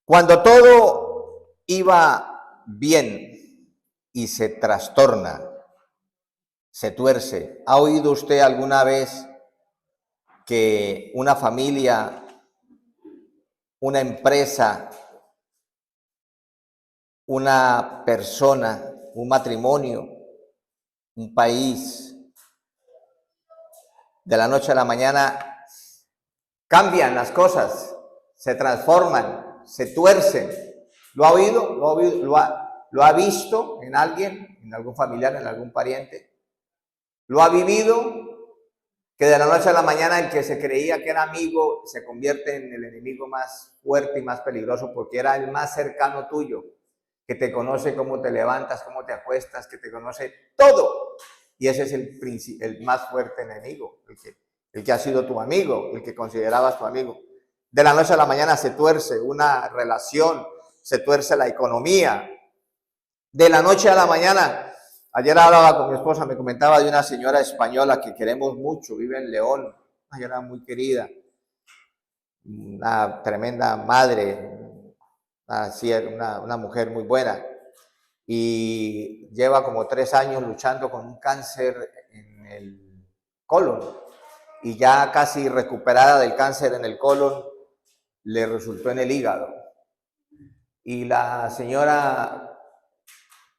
Cuando todo iba bien y se trastorna, se tuerce. ¿Ha oído usted alguna vez que una familia, una empresa, una persona, un matrimonio, un país, de la noche a la mañana cambian las cosas, se transforman, se tuercen? ¿Lo ha oído? ¿Lo ha oído? ¿Lo ha visto en alguien, en algún familiar, en algún pariente? ¿Lo ha vivido? Que de la noche a la mañana el que se creía que era amigo se convierte en el enemigo más fuerte y más peligroso porque era el más cercano tuyo, que te conoce cómo te levantas, cómo te acuestas, que te conoce todo. Y ese es el más fuerte enemigo, el que ha sido tu amigo, el que considerabas tu amigo. De la noche a la mañana se tuerce una relación, se tuerce la economía. De la noche a la mañana. Ayer hablaba con mi esposa, me comentaba de una señora española que queremos mucho, vive en León, una señora muy querida, una tremenda madre, una mujer muy buena, y lleva como 3 años luchando con un cáncer en el colon, y ya casi recuperada del cáncer en el colon, le resultó en el hígado. Y la señora,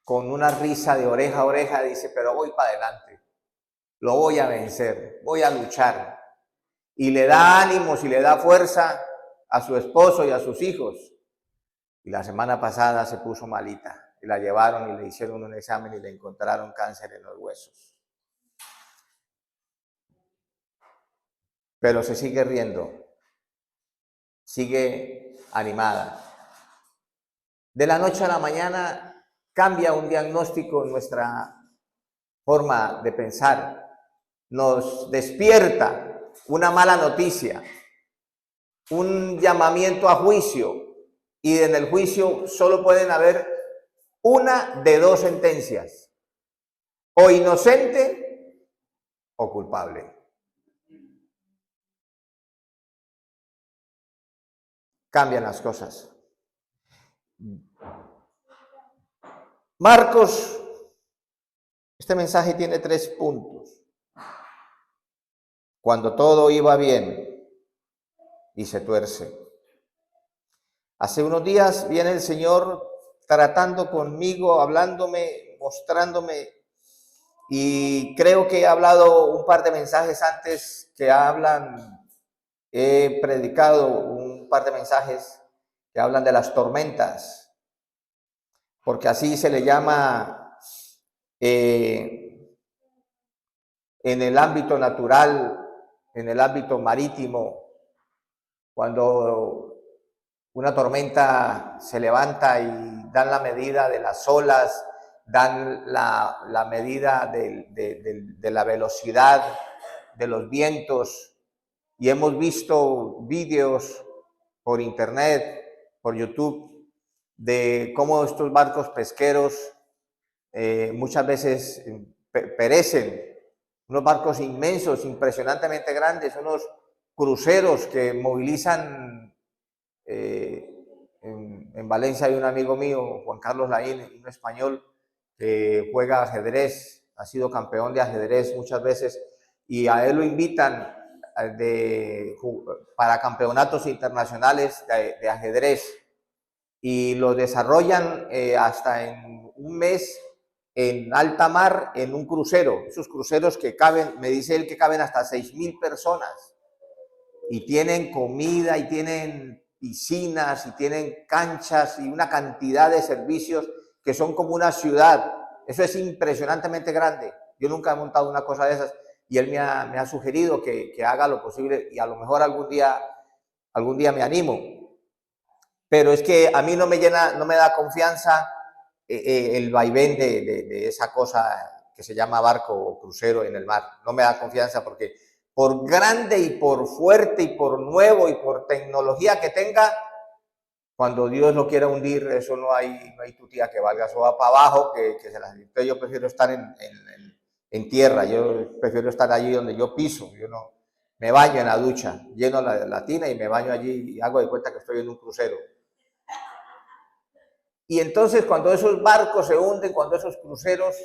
con una risa de oreja a oreja, dice: pero voy para adelante, lo voy a vencer, voy a luchar. Y le da ánimos y le da fuerza a su esposo y a sus hijos. Y la semana pasada se puso malita y la llevaron y le hicieron un examen y le encontraron cáncer en los huesos. Pero se sigue riendo, sigue animada. De la noche a la mañana cambia un diagnóstico en nuestra forma de pensar, nos despierta una mala noticia, un llamamiento a juicio, y en el juicio solo pueden haber una de dos sentencias: o inocente o culpable. Cambian las cosas. Marcos, este mensaje tiene 3 puntos. Cuando todo iba bien y se tuerce. Hace unos días viene el Señor tratando conmigo, hablándome, mostrándome, y creo que he hablado un par de mensajes antes que hablan, he predicado un par de mensajes que hablan de las tormentas, porque así se le llama en el ámbito natural, en el ámbito marítimo, cuando una tormenta se levanta y dan la medida de las olas, dan la medida de la velocidad de los vientos, y hemos visto vídeos por internet, por YouTube, de cómo estos barcos pesqueros muchas veces perecen. Unos barcos inmensos, impresionantemente grandes, unos cruceros que movilizan. En Valencia hay un amigo mío, Juan Carlos Laín, un español que juega ajedrez, ha sido campeón de ajedrez muchas veces, y a él lo invitan para campeonatos internacionales de ajedrez, y lo desarrollan hasta en un mes en alta mar, en un crucero, esos cruceros que caben, me dice él, que caben hasta 6.000 personas, y tienen comida y tienen piscinas y tienen canchas y una cantidad de servicios que son como una ciudad. Eso es impresionantemente grande. Yo nunca he montado una cosa de esas, y él me ha sugerido que haga lo posible, y a lo mejor algún día me animo. Pero es que a mí no me llena, no me da confianza el vaivén de esa cosa que se llama barco o crucero en el mar. No me da confianza, porque por grande y por fuerte y por nuevo y por tecnología que tenga, cuando Dios lo quiera hundir, eso no hay tu tía que valga, eso va para abajo, que se las... Entonces yo prefiero estar en tierra, yo prefiero estar allí donde yo piso. Yo no me baño en la ducha, lleno la tina y me baño allí y hago de cuenta que estoy en un crucero. Y entonces cuando esos barcos se hunden, cuando esos cruceros,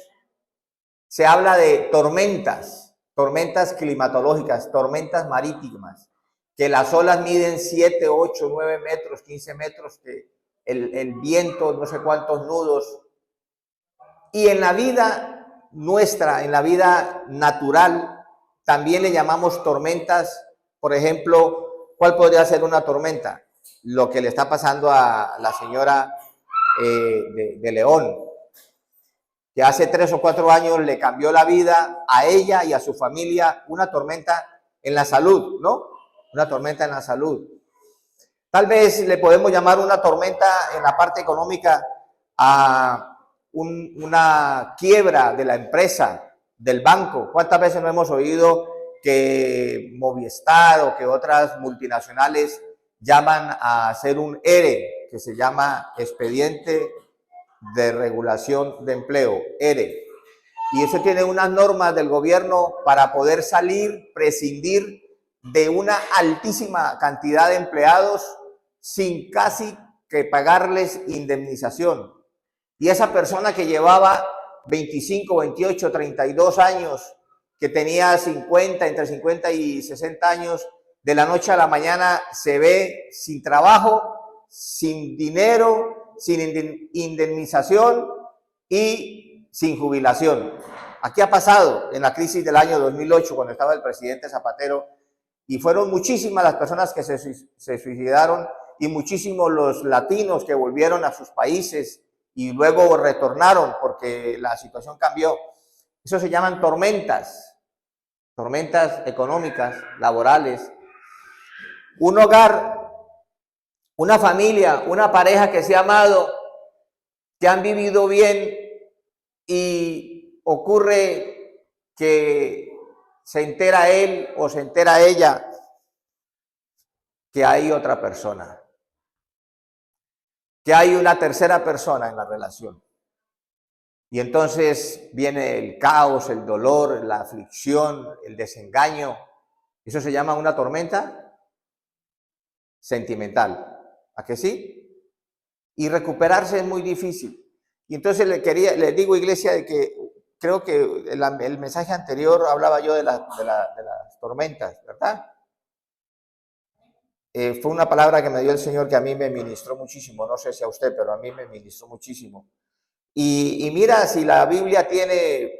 se habla de tormentas, tormentas climatológicas, tormentas marítimas, que las olas miden 7, 8, 9 metros, 15 metros, que el viento, no sé cuántos nudos. Y en la vida nuestra, en la vida natural, también le llamamos tormentas. Por ejemplo, ¿cuál podría ser una tormenta? Lo que le está pasando a la señora de León, que hace 3 o 4 años le cambió la vida a ella y a su familia, una tormenta en la salud, ¿no? Una tormenta en la salud. Tal vez le podemos llamar una tormenta en la parte económica a una quiebra de la empresa, del banco. ¿Cuántas veces no hemos oído que Movistar o que otras multinacionales llaman a hacer un ERE, que se llama Expediente de Regulación de Empleo, ERE? Y eso tiene unas normas del gobierno para poder salir, prescindir de una altísima cantidad de empleados sin casi que pagarles indemnización. Y esa persona que llevaba 25, 28, 32 años, que tenía 50, entre 50 y 60 años, de la noche a la mañana se ve sin trabajo, sin dinero, sin indemnización y sin jubilación. Aquí ha pasado en la crisis del año 2008, cuando estaba el presidente Zapatero, y fueron muchísimas las personas que se suicidaron y muchísimos los latinos que volvieron a sus países y luego retornaron porque la situación cambió. Eso se llaman tormentas, tormentas económicas, laborales. Un hogar, una familia, una pareja que se ha amado, que han vivido bien, y ocurre que se entera él o se entera ella que hay otra persona, que hay una tercera persona en la relación. Y entonces viene el caos, el dolor, la aflicción, el desengaño. Eso se llama una tormenta sentimental. ¿A que sí? Y recuperarse es muy difícil. Y entonces le digo, iglesia, de que creo que el mensaje anterior hablaba yo de las tormentas, ¿verdad? Fue una palabra que me dio el Señor que a mí me ministró muchísimo. No sé si a usted, pero a mí me ministró muchísimo. Y mira, si la Biblia tiene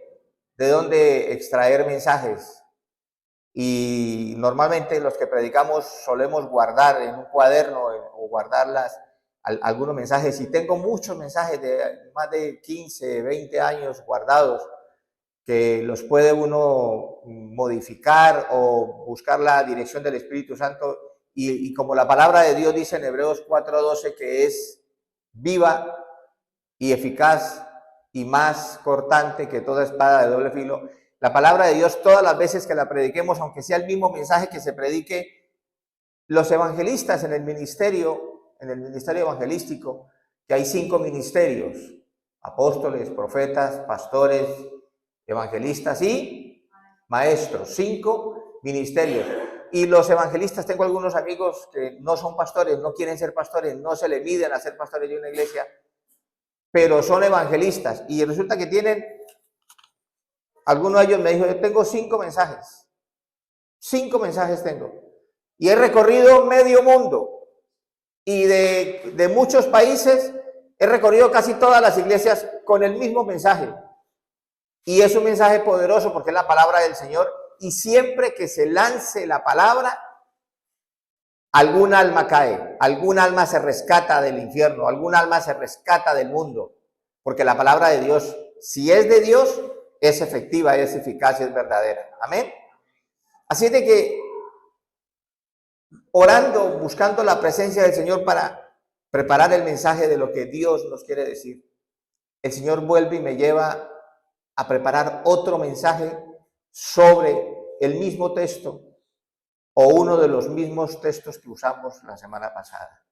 de dónde extraer mensajes, y normalmente los que predicamos solemos guardar en un cuaderno o guardarlas algunos mensajes, y tengo muchos mensajes de más de 15, 20 años guardados, que los puede uno modificar o buscar la dirección del Espíritu Santo, y como la palabra de Dios dice en Hebreos 4:12, que es viva y eficaz y más cortante que toda espada de doble filo. La palabra de Dios, todas las veces que la prediquemos, aunque sea el mismo mensaje que se predique, los evangelistas en el ministerio evangelístico, que hay 5 ministerios: apóstoles, profetas, pastores, evangelistas y maestros. 5 ministerios. Y los evangelistas, tengo algunos amigos que no son pastores, no quieren ser pastores, no se le miden a ser pastores de una iglesia, pero son evangelistas, y resulta que tienen, alguno de ellos me dijo, yo tengo 5 mensajes, 5 mensajes tengo, y he recorrido medio mundo, y de muchos países he recorrido casi todas las iglesias con el mismo mensaje, y es un mensaje poderoso porque es la palabra del Señor, y siempre que se lance la palabra, algún alma cae, algún alma se rescata del infierno, algún alma se rescata del mundo, porque la palabra de Dios, si es de Dios, es efectiva, es eficaz y es verdadera. Amén. Así es de que orando, buscando la presencia del Señor para preparar el mensaje de lo que Dios nos quiere decir, el Señor vuelve y me lleva a preparar otro mensaje sobre el mismo texto, o uno de los mismos textos que usamos la semana pasada,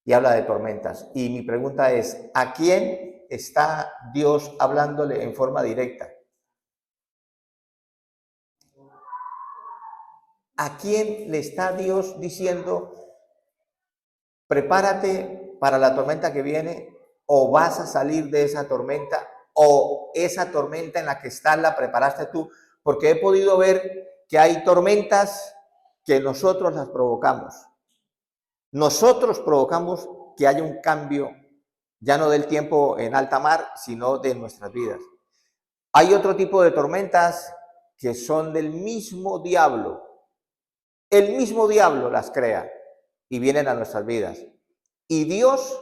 y habla de tormentas. Y mi pregunta es, ¿a quién está Dios hablándole en forma directa? ¿A quién le está Dios diciendo, prepárate para la tormenta que viene, o vas a salir de esa tormenta, o esa tormenta en la que estás la preparaste tú, porque he podido ver que hay tormentas que nosotros las provocamos. Nosotros provocamos que haya un cambio, ya no del tiempo en alta mar, sino de nuestras vidas. Hay otro tipo de tormentas que son del mismo diablo. El mismo diablo las crea y vienen a nuestras vidas. Y Dios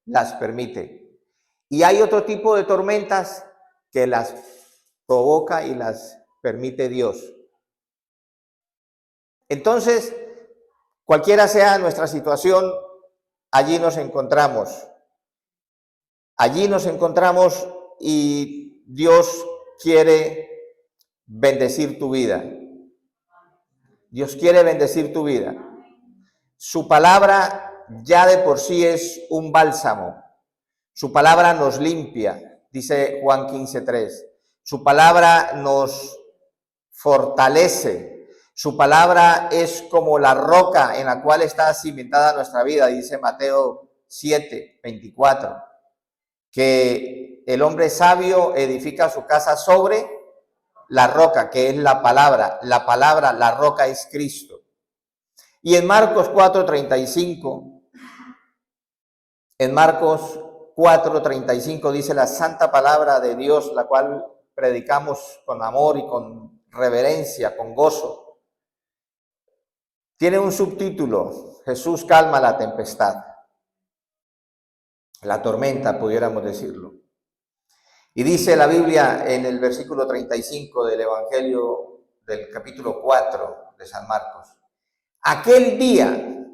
las permite. Y hay otro tipo de tormentas que las provoca y las permite Dios. Entonces, cualquiera sea nuestra situación, allí nos encontramos. Allí nos encontramos y Dios quiere bendecir tu vida. Dios quiere bendecir tu vida. Su palabra ya de por sí es un bálsamo. Su palabra nos limpia, dice Juan 15:3. Su palabra nos fortalece. Su palabra es como la roca en la cual está cimentada nuestra vida, dice Mateo 7:24. Que el hombre sabio edifica su casa sobre la roca, que es la palabra, la roca es Cristo. Y en Marcos 4:35, en Marcos 4:35 dice la santa palabra de Dios, la cual predicamos con amor y con reverencia, con gozo. Tiene un subtítulo: Jesús calma la tempestad, la tormenta, pudiéramos decirlo. Y dice la Biblia en el versículo 35 del Evangelio del capítulo 4 de San Marcos: aquel día,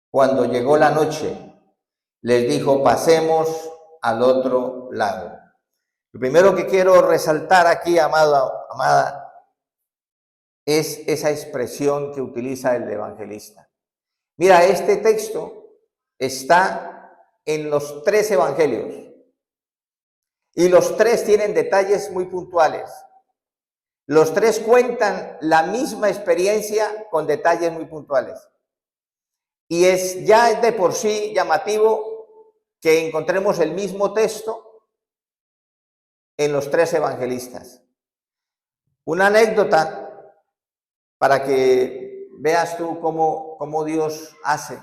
cuando llegó la noche, les dijo, pasemos al otro lado. Lo primero que quiero resaltar aquí, amado, amada, es esa expresión que utiliza el evangelista. Mira, este texto está en los 3 evangelios y los 3 tienen detalles muy puntuales. Los 3 cuentan la misma experiencia con detalles muy puntuales. Y es ya de por sí llamativo que encontremos el mismo texto en los 3 evangelistas. Una anécdota para que veas tú cómo Dios hace.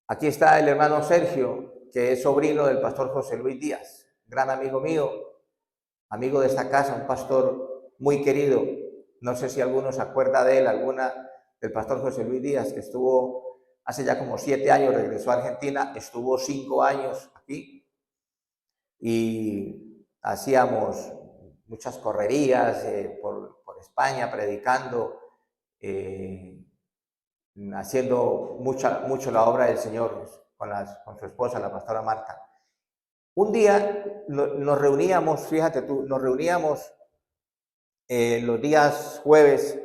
Aquí está el hermano Sergio, que es sobrino del pastor José Luis Díaz, gran amigo mío, amigo de esta casa, un pastor muy querido. No sé si alguno se acuerda de él, del pastor José Luis Díaz, que estuvo hace ya como 7 años, regresó a Argentina, estuvo 5 años aquí y hacíamos muchas correrías por España, predicando, haciendo mucho la obra del Señor con su esposa, la pastora Marta. Un día nos reuníamos, fíjate tú, los días jueves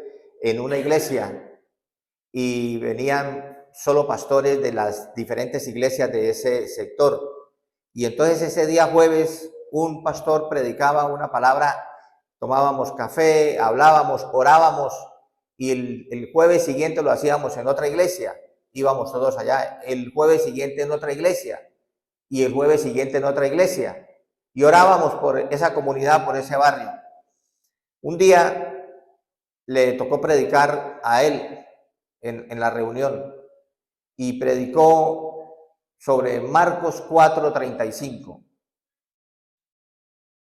en una iglesia y venían solo pastores de las diferentes iglesias de ese sector. Y entonces ese día jueves un pastor predicaba una palabra, tomábamos café, hablábamos, orábamos, y el jueves siguiente lo hacíamos en otra iglesia, íbamos todos allá, el jueves siguiente en otra iglesia, y el jueves siguiente en otra iglesia, y orábamos por esa comunidad, por ese barrio. Un día le tocó predicar a él en la reunión, y predicó sobre Marcos 4:35.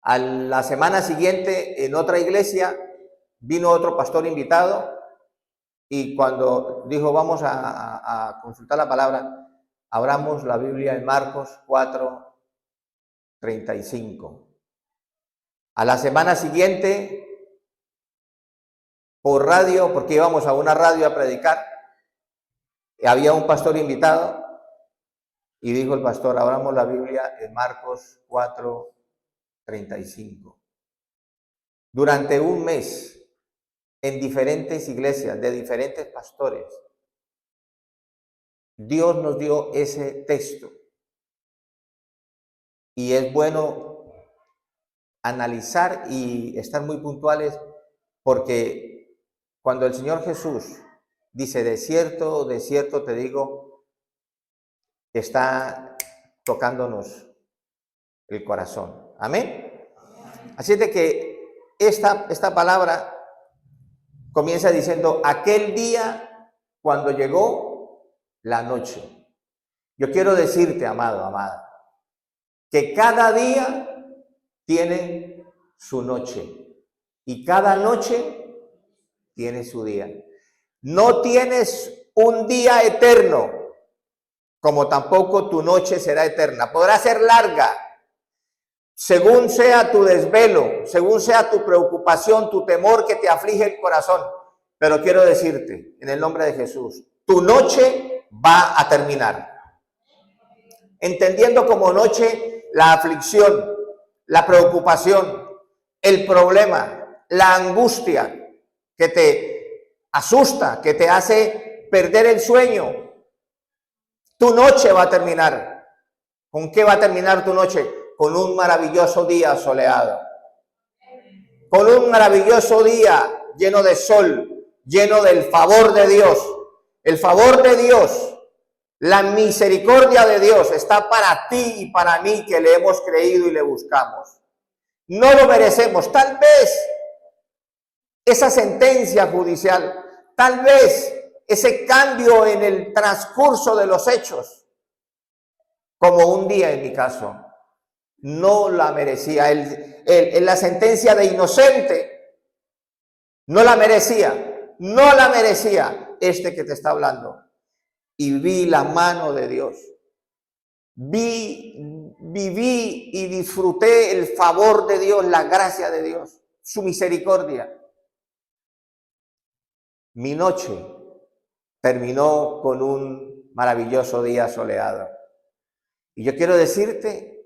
A la semana siguiente, en otra iglesia, vino otro pastor invitado y cuando dijo, vamos a consultar la palabra, abramos la Biblia en Marcos 4:35. A la semana siguiente, por radio, porque íbamos a una radio a predicar, había un pastor invitado y dijo el pastor, abramos la Biblia en Marcos 4:35. Durante un mes, en diferentes iglesias, de diferentes pastores, Dios nos dio ese texto. Y es bueno analizar y estar muy puntuales, porque cuando el Señor Jesús dice, de cierto te digo, está tocándonos el corazón. Amén. Así es de que esta palabra comienza diciendo, aquel día cuando llegó la noche. Yo quiero decirte, amado, amada, que cada día tiene su noche y cada noche tiene su día. No tienes un día eterno, como tampoco tu noche será eterna. Podrá ser larga, según sea tu desvelo, según sea tu preocupación, tu temor que te aflige el corazón. Pero quiero decirte, en el nombre de Jesús, tu noche va a terminar. Entendiendo como noche la aflicción, la preocupación, el problema, la angustia que te asusta, que te hace perder el sueño. Tu noche va a terminar. ¿Con qué va a terminar tu noche? Con un maravilloso día soleado. Con un maravilloso día lleno de sol, lleno del favor de Dios. El favor de Dios, la misericordia de Dios está para ti y para mí que le hemos creído y le buscamos. No lo merecemos. Tal vez esa sentencia judicial, tal vez ese cambio en el transcurso de los hechos, como un día en mi caso, no la merecía. La sentencia de inocente no la merecía, no la merecía este que te está hablando. Y vi la mano de Dios. Viví y disfruté el favor de Dios, la gracia de Dios, su misericordia. Mi noche terminó con un maravilloso día soleado. Y yo quiero decirte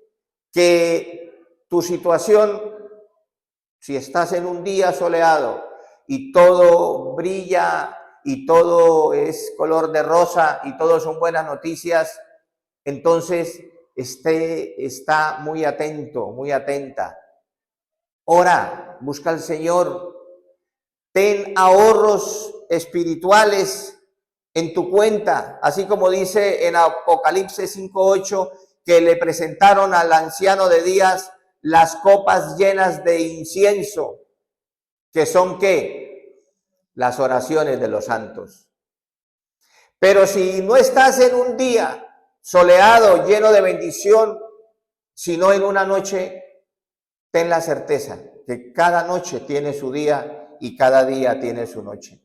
que tu situación, si estás en un día soleado y todo brilla y todo es color de rosa y todo son buenas noticias, entonces está muy atento, muy atenta. Ora, busca al Señor, ten ahorros espirituales en tu cuenta, así como dice en Apocalipsis 5:8, que le presentaron al anciano de días las copas llenas de incienso, que son ¿qué? Las oraciones de los santos. Pero si no estás en un día soleado, lleno de bendición, sino en una noche, ten la certeza que cada noche tiene su día y cada día tiene su noche.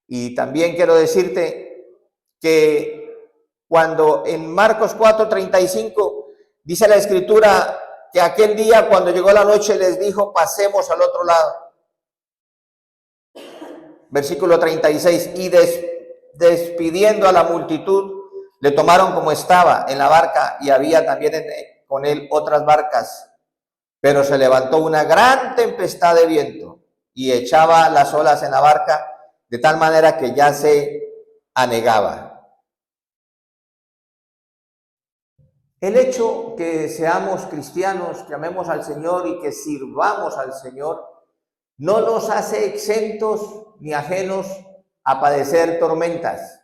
Y también quiero decirte que cuando en Marcos 4:35 dice la Escritura que aquel día cuando llegó la noche les dijo, pasemos al otro lado. Versículo 36, y despidiendo a la multitud, le tomaron como estaba en la barca y había también con él otras barcas. Pero se levantó una gran tempestad de viento y echaba las olas en la barca de tal manera que ya se anegaba. El hecho que seamos cristianos, que amemos al Señor y que sirvamos al Señor, no nos hace exentos ni ajenos a padecer tormentas.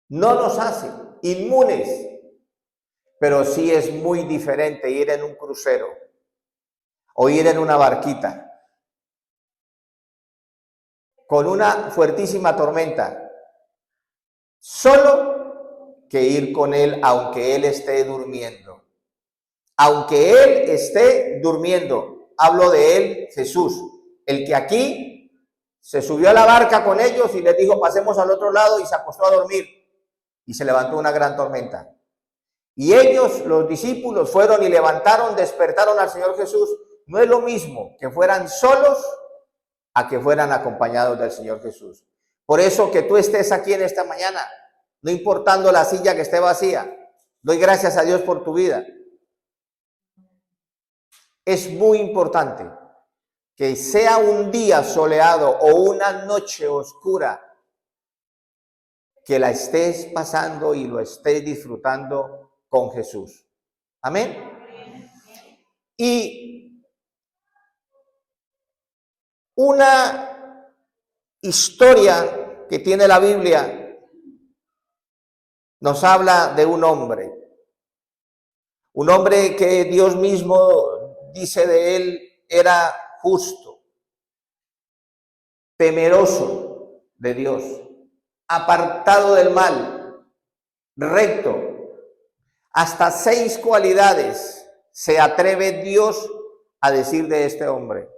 No nos hace inmunes, pero sí es muy diferente ir en un crucero o ir en una barquita con una fuertísima tormenta, solo que ir con Él aunque Él esté durmiendo. Aunque Él esté durmiendo, hablo de Él, Jesús, el que aquí se subió a la barca con ellos y les dijo, pasemos al otro lado, y se acostó a dormir y se levantó una gran tormenta. Y ellos, los discípulos, fueron y levantaron, despertaron al Señor Jesús. No es lo mismo que fueran solos a que fueran acompañados del Señor Jesús. Por eso que tú estés aquí en esta mañana, no importando la silla que esté vacía, doy gracias a Dios por tu vida. Es muy importante que sea un día soleado o una noche oscura, que la estés pasando y lo estés disfrutando con Jesús. Amén. Y una historia que tiene la Biblia nos habla de un hombre Un hombre que Dios mismo dice de él era justo, temeroso de Dios, apartado del mal, recto. Hasta 6 cualidades se atreve Dios a decir de este hombre.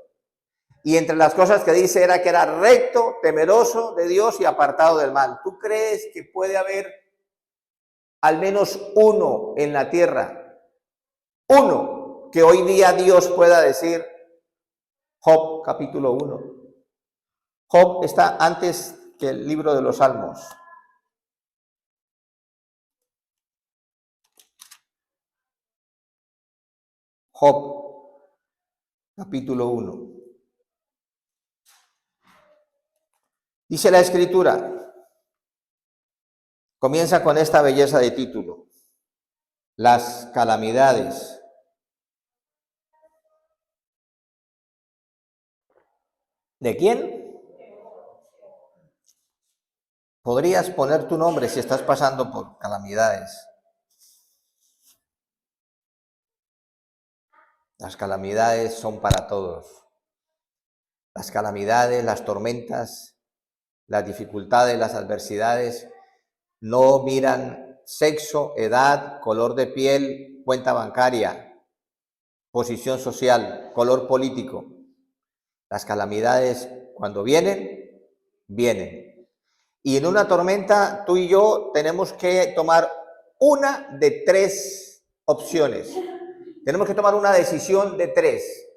Y entre las cosas que dice era que era recto, temeroso de Dios y apartado del mal. ¿Tú crees que puede haber al menos uno en la tierra, uno, que hoy día Dios pueda decir? Job capítulo 1. Job está antes que el libro de los Salmos. Job capítulo 1. Dice la Escritura, comienza con esta belleza de título: las calamidades. ¿De quién? Podrías poner tu nombre si estás pasando por calamidades. Las calamidades son para todos. Las calamidades, las tormentas, las dificultades, las adversidades no miran sexo, edad, color de piel, cuenta bancaria, posición social, color político. Las calamidades, cuando vienen, vienen. Y en una tormenta, tú y yo tenemos que tomar una de 3 opciones. Tenemos que tomar una decisión de 3.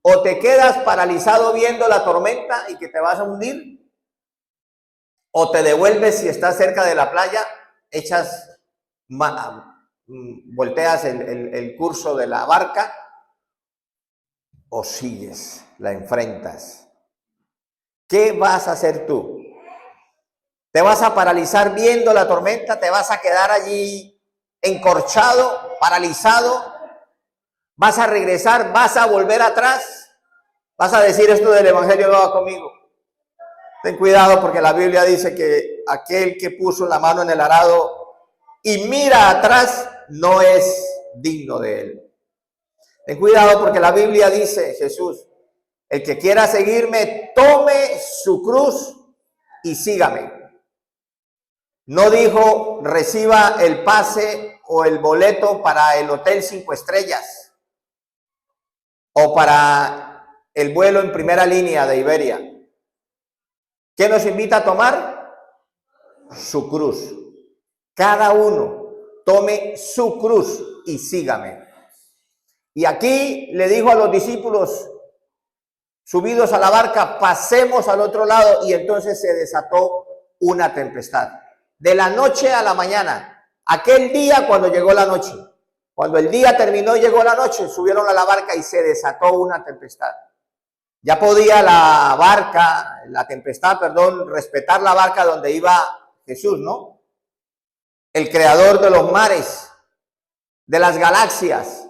O te quedas paralizado viendo la tormenta y que te vas a hundir, o te devuelves si estás cerca de la playa, volteas el curso de la barca, o sigues, la enfrentas. ¿Qué vas a hacer tú? ¿Te vas a paralizar viendo la tormenta? ¿Te vas a quedar allí encorchado, paralizado? ¿Vas a regresar? ¿Vas a volver atrás? ¿Vas a decir esto del Evangelio no va conmigo? Ten cuidado, porque la Biblia dice que aquel que puso la mano en el arado y mira atrás no es digno de él. Ten cuidado, porque la Biblia dice, Jesús, el que quiera seguirme, tome su cruz y sígame. No dijo reciba el pase o el boleto para el hotel 5 estrellas o para el vuelo en primera línea de Iberia. ¿Qué nos invita a tomar? Su cruz. Cada uno tome su cruz y sígame. Y aquí le dijo a los discípulos subidos a la barca, pasemos al otro lado, y entonces se desató una tempestad. De la noche a la mañana, aquel día cuando llegó la noche, cuando el día terminó y llegó la noche, subieron a la barca y se desató una tempestad. Ya podía la tempestad, respetar la barca donde iba Jesús, ¿no? El creador de los mares, de las galaxias,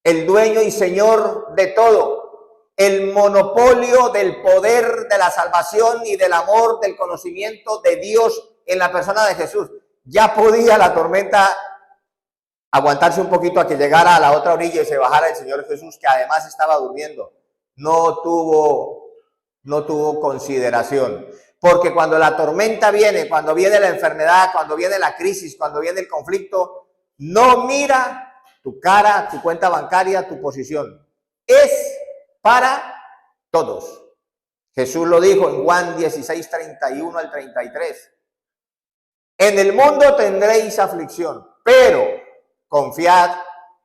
el dueño y señor de todo, el monopolio del poder, de la salvación y del amor, del conocimiento de Dios en la persona de Jesús. Ya podía la tormenta aguantarse un poquito a que llegara a la otra orilla y se bajara el Señor Jesús, que además estaba durmiendo. No tuvo consideración, porque cuando la tormenta viene, cuando viene la enfermedad, cuando viene la crisis, cuando viene el conflicto, no mira tu cara, tu cuenta bancaria, tu posición. Es para todos. Jesús lo dijo en Juan 16, 31 al 33. En el mundo tendréis aflicción, pero confiad,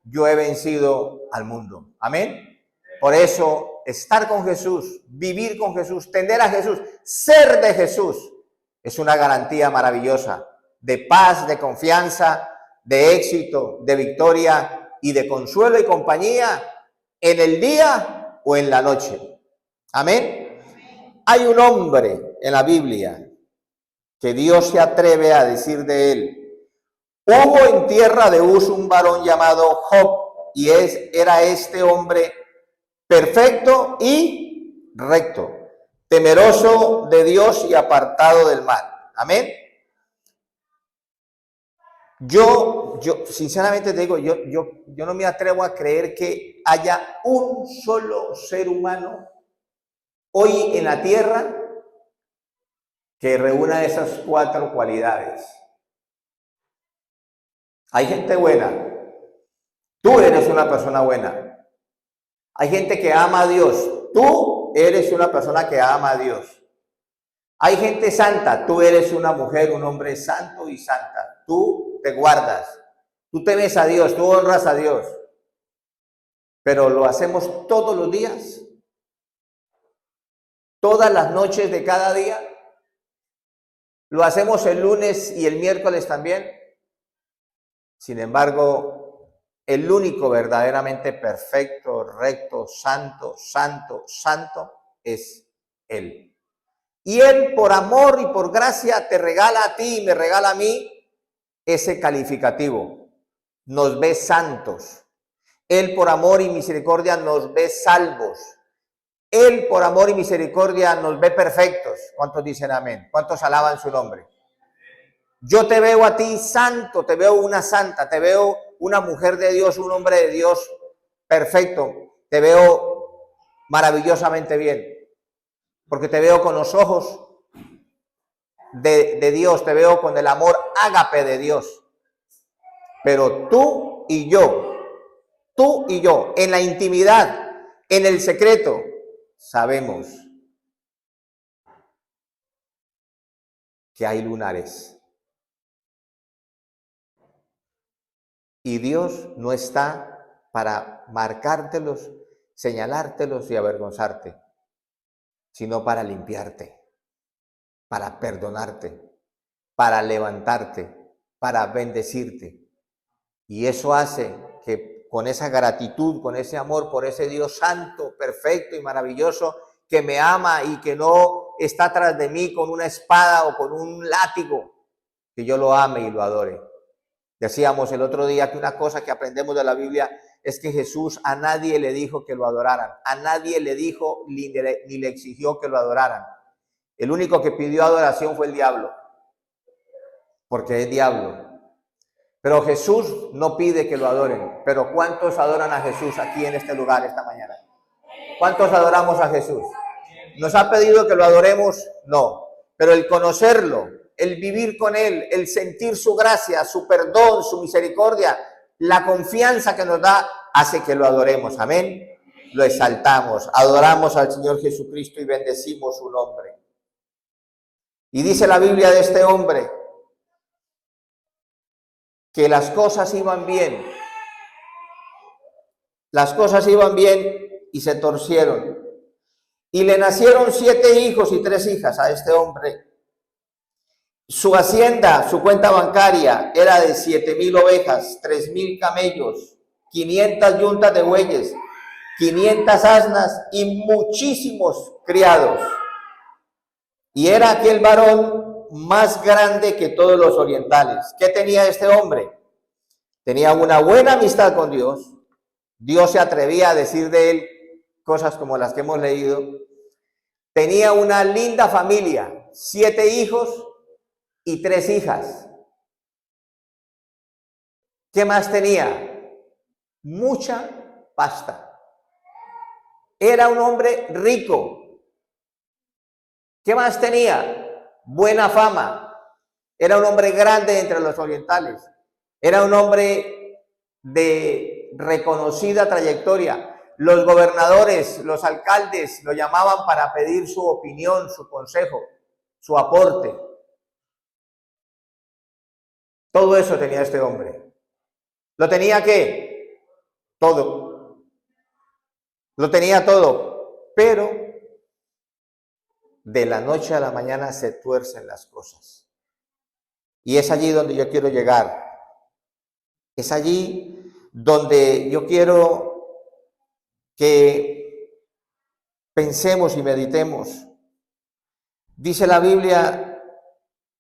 yo he vencido al mundo. Amén. Por eso, estar con Jesús, vivir con Jesús, tender a Jesús, ser de Jesús, es una garantía maravillosa de paz, de confianza, de éxito, de victoria y de consuelo y compañía en el día o en la noche. Amén. Hay un hombre en la Biblia que Dios se atreve a decir de él: hubo en tierra de Uz un varón llamado Job, y era este hombre perfecto y recto, temeroso de Dios y apartado del mal. Amén. Yo yo sinceramente te digo, yo no me atrevo a creer que haya un solo ser humano hoy en la tierra que reúna esas 4 cualidades. Hay gente buena. Tú eres una persona buena. Hay gente que ama a Dios. Tú eres una persona que ama a Dios. Hay gente santa. Tú eres una mujer, un hombre santo y santa. Tú te guardas. Tú temes a Dios. Tú honras a Dios. Pero lo hacemos todos los días. Todas las noches de cada día. Lo hacemos el lunes y el miércoles también. Sin embargo, el único verdaderamente perfecto, recto, santo es Él. Y Él, por amor y por gracia, te regala a ti y me regala a mí ese calificativo. Nos ve santos. Él, por amor y misericordia, nos ve salvos. Él, por amor y misericordia, nos ve perfectos. ¿Cuántos dicen amén? ¿Cuántos alaban su nombre? Yo te veo a ti santo, te veo una santa, te veo una mujer de Dios, un hombre de Dios perfecto. Te veo maravillosamente bien, porque te veo con los ojos de Dios, te veo con el amor ágape de Dios. Pero tú y yo, en la intimidad, en el secreto, sabemos que hay lunares. Y Dios no está para marcártelos, señalártelos y avergonzarte, sino para limpiarte, para perdonarte, para levantarte, para bendecirte. Y eso hace que con esa gratitud, con ese amor por ese Dios santo, perfecto y maravilloso, que me ama y que no está tras de mí con una espada o con un látigo, que yo lo ame y lo adore. Decíamos el otro día que una cosa que aprendemos de la Biblia es que Jesús a nadie le dijo que lo adoraran, a nadie le dijo ni le exigió que lo adoraran. El único que pidió adoración fue el diablo, porque es diablo. Pero Jesús no pide que lo adoren. Pero ¿cuántos adoran a Jesús aquí en este lugar esta mañana? ¿Cuántos adoramos a Jesús? ¿Nos ha pedido que lo adoremos? No. Pero el conocerlo, el vivir con Él, el sentir su gracia, su perdón, su misericordia, la confianza que nos da, hace que lo adoremos. Amén. Lo exaltamos, adoramos al Señor Jesucristo y bendecimos su nombre. Y dice la Biblia de este hombre que las cosas iban bien. Las cosas iban bien y se torcieron. Y le nacieron 7 hijos y 3 hijas a este hombre. Su hacienda, su cuenta bancaria era de 7,000 ovejas, 3,000 camellos, 500 yuntas de bueyes, 500 asnas y muchísimos criados. Y era aquel varón más grande que todos los orientales. ¿Qué tenía este hombre? Tenía una buena amistad con Dios. Dios se atrevía a decir de él cosas como las que hemos leído. Tenía una linda familia, 7 hijos y 3 hijas. ¿Qué más tenía? Mucha pasta. Era un hombre rico. ¿Qué más tenía? Buena fama. Era un hombre grande entre los orientales. Era un hombre de reconocida trayectoria. Los gobernadores, los alcaldes lo llamaban para pedir su opinión, su consejo, su aporte. Todo eso tenía este hombre. ¿Lo tenía qué? Todo. Lo tenía todo, pero de la noche a la mañana se tuercen las cosas. Y es allí donde yo quiero llegar. Es allí donde yo quiero que pensemos y meditemos. Dice la Biblia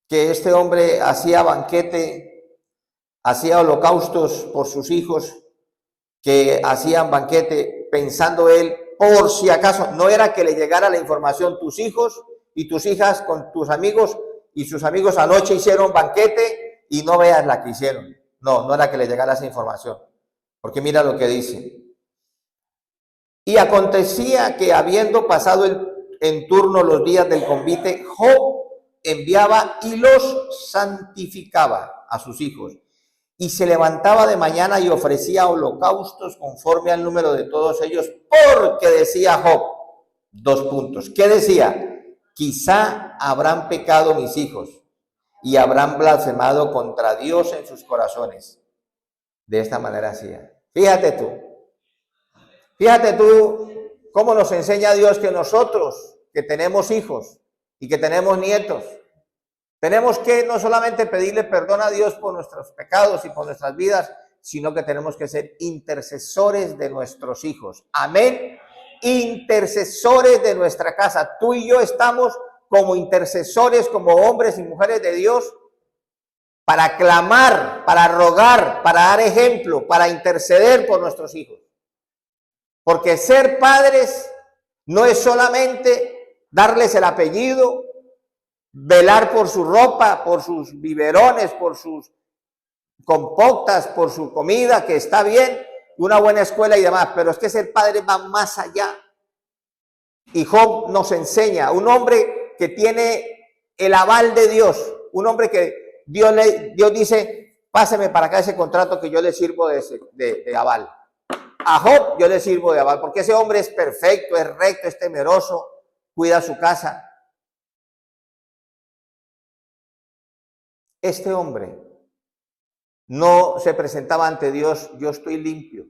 que este hombre hacía banquete, hacía holocaustos por sus hijos, que hacían banquete pensando él, por si acaso, no era que le llegara la información, tus hijos y tus hijas con tus amigos y sus amigos anoche hicieron banquete y no veas la que hicieron. No era que le llegara esa información, porque mira lo que dice. Y acontecía que habiendo pasado en turno los días del convite, Job enviaba y los santificaba a sus hijos. Y se levantaba de mañana y ofrecía holocaustos conforme al número de todos ellos, porque decía Job, 2 puntos. ¿Qué decía? Quizá habrán pecado mis hijos y habrán blasfemado contra Dios en sus corazones. De esta manera hacía. Fíjate tú cómo nos enseña Dios que nosotros, que tenemos hijos y que tenemos nietos, tenemos que no solamente pedirle perdón a Dios por nuestros pecados y por nuestras vidas, sino que tenemos que ser intercesores de nuestros hijos. Amén. Intercesores de nuestra casa. Tú y yo estamos como intercesores, como hombres y mujeres de Dios, para clamar, para rogar, para dar ejemplo, para interceder por nuestros hijos. Porque ser padres no es solamente darles el apellido, velar por su ropa, por sus biberones, por sus compotas, por su comida, que está bien, una buena escuela y demás, pero es que ser padre va más allá. Y Job nos enseña, un hombre que tiene el aval de Dios, un hombre que Dios dice, páseme para acá ese contrato que yo le sirvo de aval. A Job yo le sirvo de aval, porque ese hombre es perfecto, es recto, es temeroso, cuida su casa. Este hombre no se presentaba ante Dios, yo estoy limpio,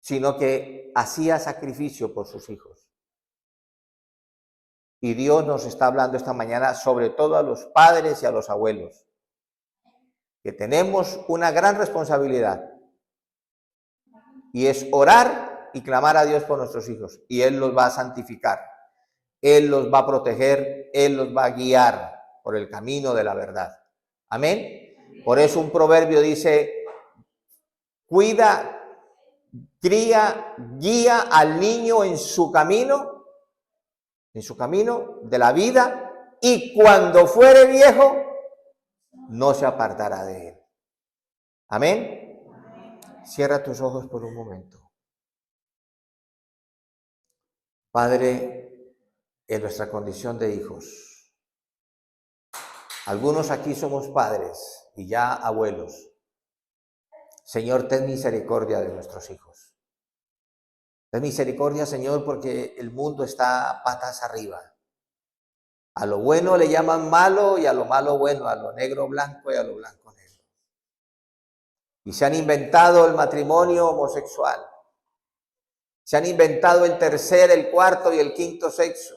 sino que hacía sacrificio por sus hijos. Y Dios nos está hablando esta mañana, sobre todo a los padres y a los abuelos, que tenemos una gran responsabilidad, y es orar y clamar a Dios por nuestros hijos, y Él los va a santificar, Él los va a proteger, Él los va a guiar por el camino de la verdad. Amén. Por eso un proverbio dice, cuida, cría, guía al niño en su camino de la vida, y cuando fuere viejo, no se apartará de él. Amén. Cierra tus ojos por un momento. Padre, en nuestra condición de hijos, algunos aquí somos padres y ya abuelos. Señor, ten misericordia de nuestros hijos. Ten misericordia, Señor, porque el mundo está patas arriba. A lo bueno le llaman malo y a lo malo bueno, a lo negro blanco y a lo blanco negro. Y se han inventado el matrimonio homosexual. Se han inventado el tercer, el cuarto y el quinto sexo.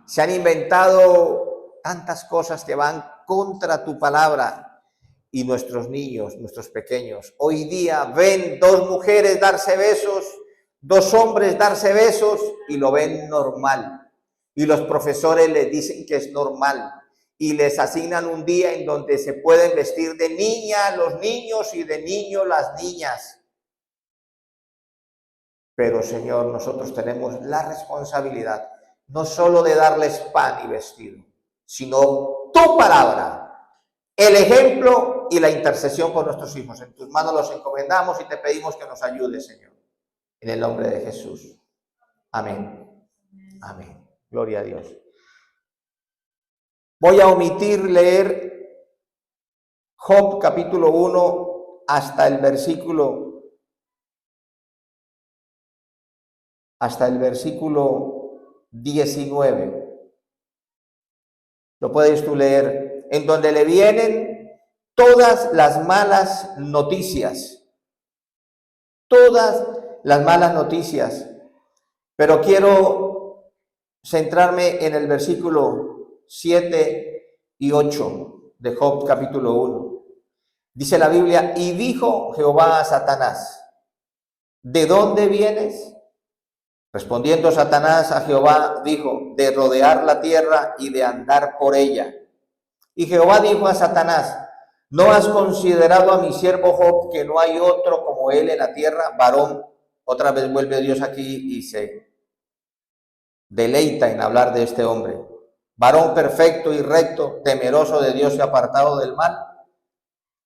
Se han inventado tantas cosas que van contra tu palabra. Y nuestros niños, nuestros pequeños, hoy día ven 2 mujeres darse besos, 2 hombres darse besos y lo ven normal. Y los profesores les dicen que es normal. Y les asignan un día en donde se pueden vestir de niña los niños y de niños las niñas. Pero, Señor, nosotros tenemos la responsabilidad no solo de darles pan y vestido, sino tu palabra, el ejemplo y la intercesión por nuestros hijos. En tus manos los encomendamos y te pedimos que nos ayudes, Señor. En el nombre de Jesús. Amén. Amén. Gloria a Dios. Voy a omitir leer Job capítulo 1 hasta el versículo 19. Lo puedes tú leer, en donde le vienen todas las malas noticias. Todas las malas noticias. Pero quiero centrarme en el versículo 7 y 8 de Job capítulo 1. Dice la Biblia, y dijo Jehová a Satanás, ¿de dónde vienes? Respondiendo Satanás a Jehová, dijo, de rodear la tierra y de andar por ella. Y Jehová dijo a Satanás, ¿no has considerado a mi siervo Job, que no hay otro como él en la tierra, varón? Otra vez vuelve Dios aquí y se deleita en hablar de este hombre. Varón perfecto y recto, temeroso de Dios y apartado del mal.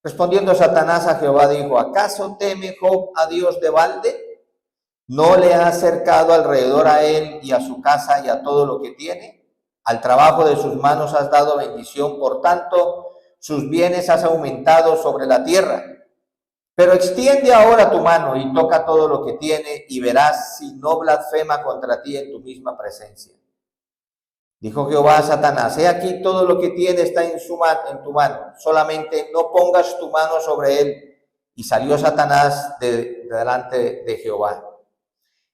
Respondiendo Satanás a Jehová dijo, ¿acaso teme Job a Dios de balde? ¿No le ha acercado alrededor a él y a su casa y a todo lo que tiene? Al trabajo de sus manos has dado bendición, por tanto, sus bienes has aumentado sobre la tierra. Pero extiende ahora tu mano y toca todo lo que tiene y verás si no blasfema contra ti en tu misma presencia. Dijo Jehová a Satanás, he aquí todo lo que tiene está en tu mano, solamente no pongas tu mano sobre él. Y salió Satanás delante de Jehová.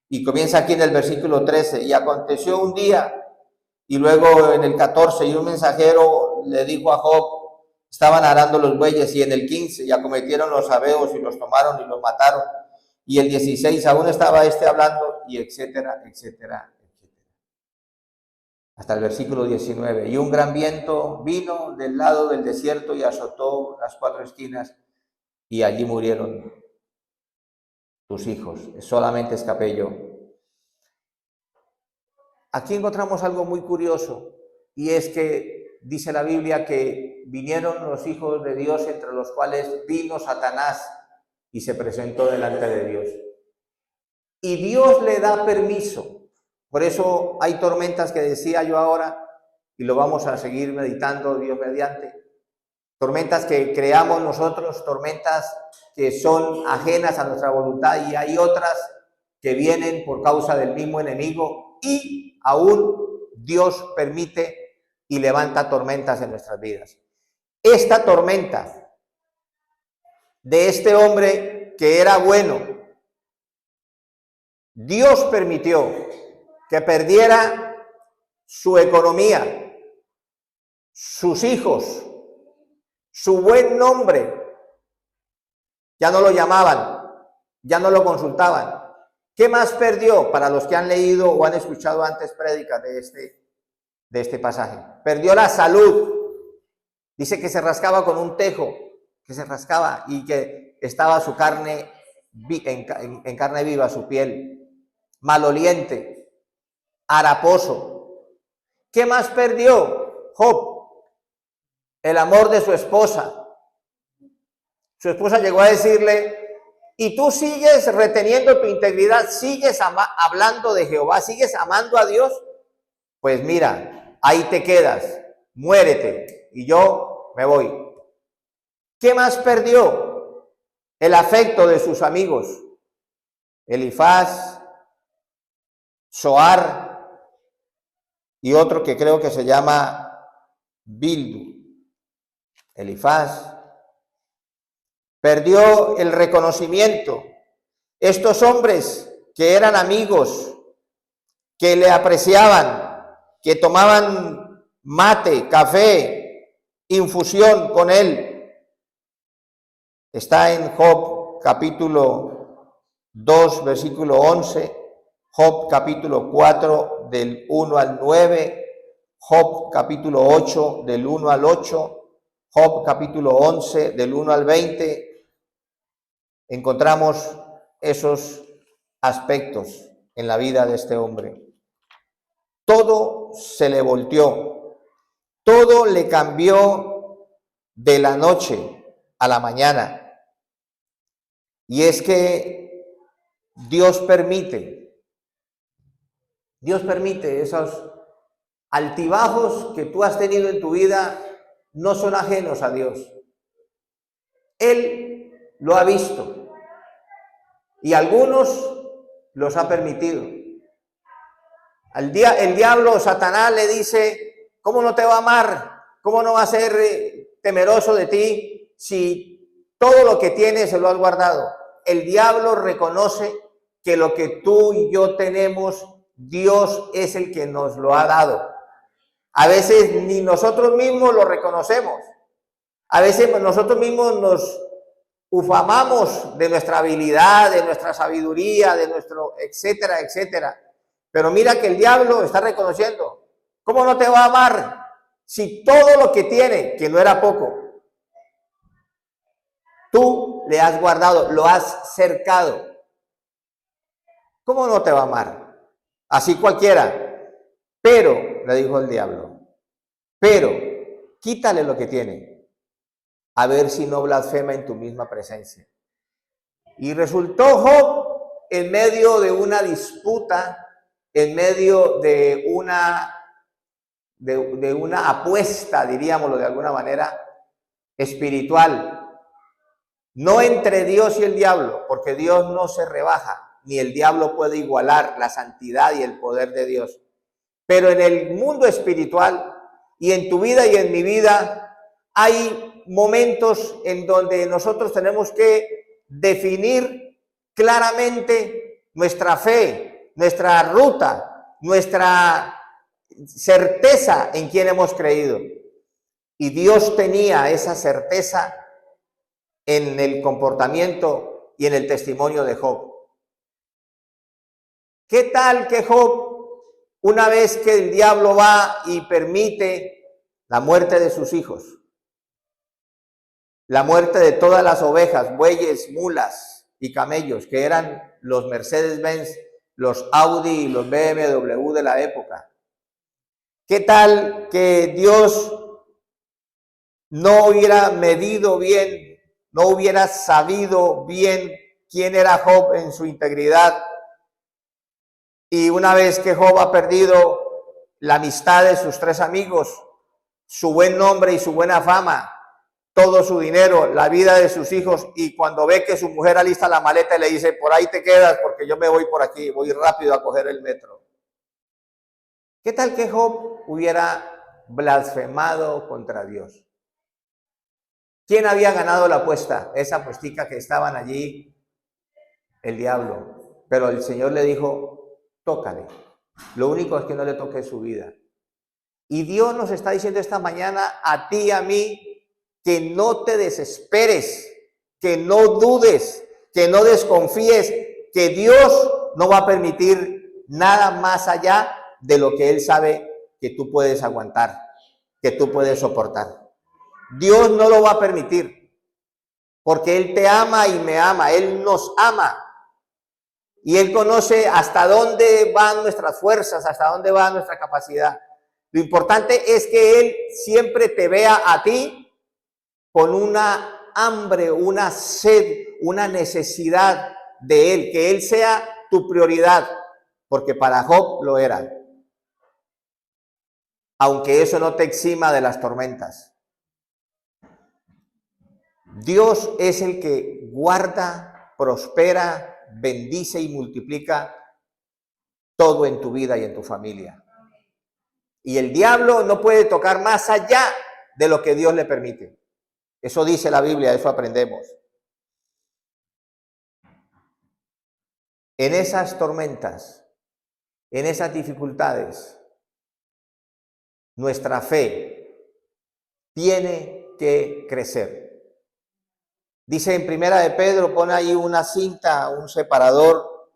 Y comienza aquí en el versículo 13, y aconteció un día, y luego en el 14, y un mensajero le dijo a Job, estaban arando los bueyes, y en el 15, y acometieron los sabeos, y los tomaron, y los mataron. Y el 16, aún estaba hablando, y etcétera, etcétera. Hasta el versículo 19, y un gran viento vino del lado del desierto y azotó las 4 esquinas, y allí murieron tus hijos, solamente escapé yo. Aquí encontramos algo muy curioso, y es que dice la Biblia que vinieron los hijos de Dios, entre los cuales vino Satanás y se presentó delante de Dios. Y Dios le da permiso. Por eso hay tormentas que decía yo ahora, y lo vamos a seguir meditando Dios mediante. Tormentas que creamos nosotros, tormentas que son ajenas a nuestra voluntad, y hay otras que vienen por causa del mismo enemigo, y aún Dios permite y levanta tormentas en nuestras vidas. Esta tormenta de este hombre que era bueno, Dios permitió que perdiera su economía, sus hijos, su buen nombre. Ya no lo llamaban, ya no lo consultaban. ¿Qué más perdió? Para los que han leído o han escuchado antes prédicas de este pasaje. Perdió la salud. Dice que se rascaba con un tejo, que se rascaba y que estaba su carne en carne viva, su piel, maloliente, haraposo. ¿Qué más perdió Job? El amor de su esposa. Su esposa llegó a decirle, y tú sigues reteniendo tu integridad, sigues hablando de Jehová, sigues amando a Dios, pues mira, ahí te quedas, muérete y yo me voy. ¿Qué más perdió? El afecto de sus amigos, Elifaz, Zoar, y otro que creo que se llama Bildu. Elifaz. Perdió el reconocimiento. Estos hombres que eran amigos, que le apreciaban, que tomaban mate, café, infusión con él. Está en Job capítulo 2, versículo 11, Job capítulo 4 del 1 al 9, Job capítulo 8 del 1 al 8, Job capítulo 11 del 1 al 20. Encontramos esos aspectos en la vida de este hombre. Todo se le volteó, todo le cambió de la noche a la mañana. Y es que Dios permite esos altibajos que tú has tenido en tu vida, no son ajenos a Dios. Él lo ha visto y algunos los ha permitido. El diablo, Satanás, le dice, ¿cómo no te va a amar? ¿Cómo no va a ser temeroso de ti si todo lo que tienes se lo has guardado? El diablo reconoce que lo que tú y yo tenemos, Dios es el que nos lo ha dado. A veces ni nosotros mismos lo reconocemos. A veces nosotros mismos nos ufamamos de nuestra habilidad, de nuestra sabiduría, de nuestro etcétera, etcétera. Pero mira que el diablo está reconociendo. ¿Cómo no te va a amar si todo lo que tiene, que no era poco, tú le has guardado, lo has cercado? ¿Cómo no te va a amar? Así cualquiera. Pero, le dijo el diablo, pero quítale lo que tiene. a ver si no blasfema en tu misma presencia. Y resultó Job en medio de una disputa, en medio de una apuesta, diríamoslo de alguna manera, espiritual. No entre Dios y el diablo, porque Dios no se rebaja, ni el diablo puede igualar la santidad y el poder de Dios. Pero en el mundo espiritual y en tu vida y en mi vida hay momentos en donde nosotros tenemos que definir claramente nuestra fe, nuestra ruta, nuestra certeza en quién hemos creído. Y Dios tenía esa certeza en el comportamiento y en el testimonio de Job. ¿Qué tal que Job, una vez que el diablo va y permite la muerte de sus hijos, la muerte de todas las ovejas, bueyes, mulas y camellos, que eran los Mercedes-Benz, los Audi y los BMW de la época? ¿Qué tal que Dios no hubiera medido bien, no hubiera sabido bien quién era Job en su integridad? Y una vez que Job ha perdido la amistad de sus 3 amigos, su buen nombre y su buena fama, todo su dinero, la vida de sus hijos, y cuando ve que su mujer alista la maleta y le dice, por ahí te quedas porque yo me voy por aquí, voy rápido a coger el metro. ¿Qué tal que Job hubiera blasfemado contra Dios? ¿Quién había ganado la apuesta? Esa apuestica que estaban allí, el diablo. Pero el Señor le dijo, tócale. Lo único es que no le toque su vida. Y Dios nos está diciendo esta mañana a ti y a mí que no te desesperes, que no dudes, que no desconfíes, que Dios no va a permitir nada más allá de lo que Él sabe que tú puedes aguantar, que tú puedes soportar. Dios no lo va a permitir, porque Él te ama y me ama, Él nos ama. Y Él conoce hasta dónde van nuestras fuerzas, hasta dónde va nuestra capacidad. Lo importante es que Él siempre te vea a ti con una hambre, una sed, una necesidad de Él, que Él sea tu prioridad, porque para Job lo era. Aunque eso no te exima de las tormentas. Dios es el que guarda, prospera, bendice y multiplica todo en tu vida y en tu familia. Y el diablo no puede tocar más allá de lo que Dios le permite. Eso dice la Biblia, eso aprendemos. En esas tormentas, en esas dificultades, nuestra fe tiene que crecer. Dice en Primera de Pedro, pone ahí una cinta, un separador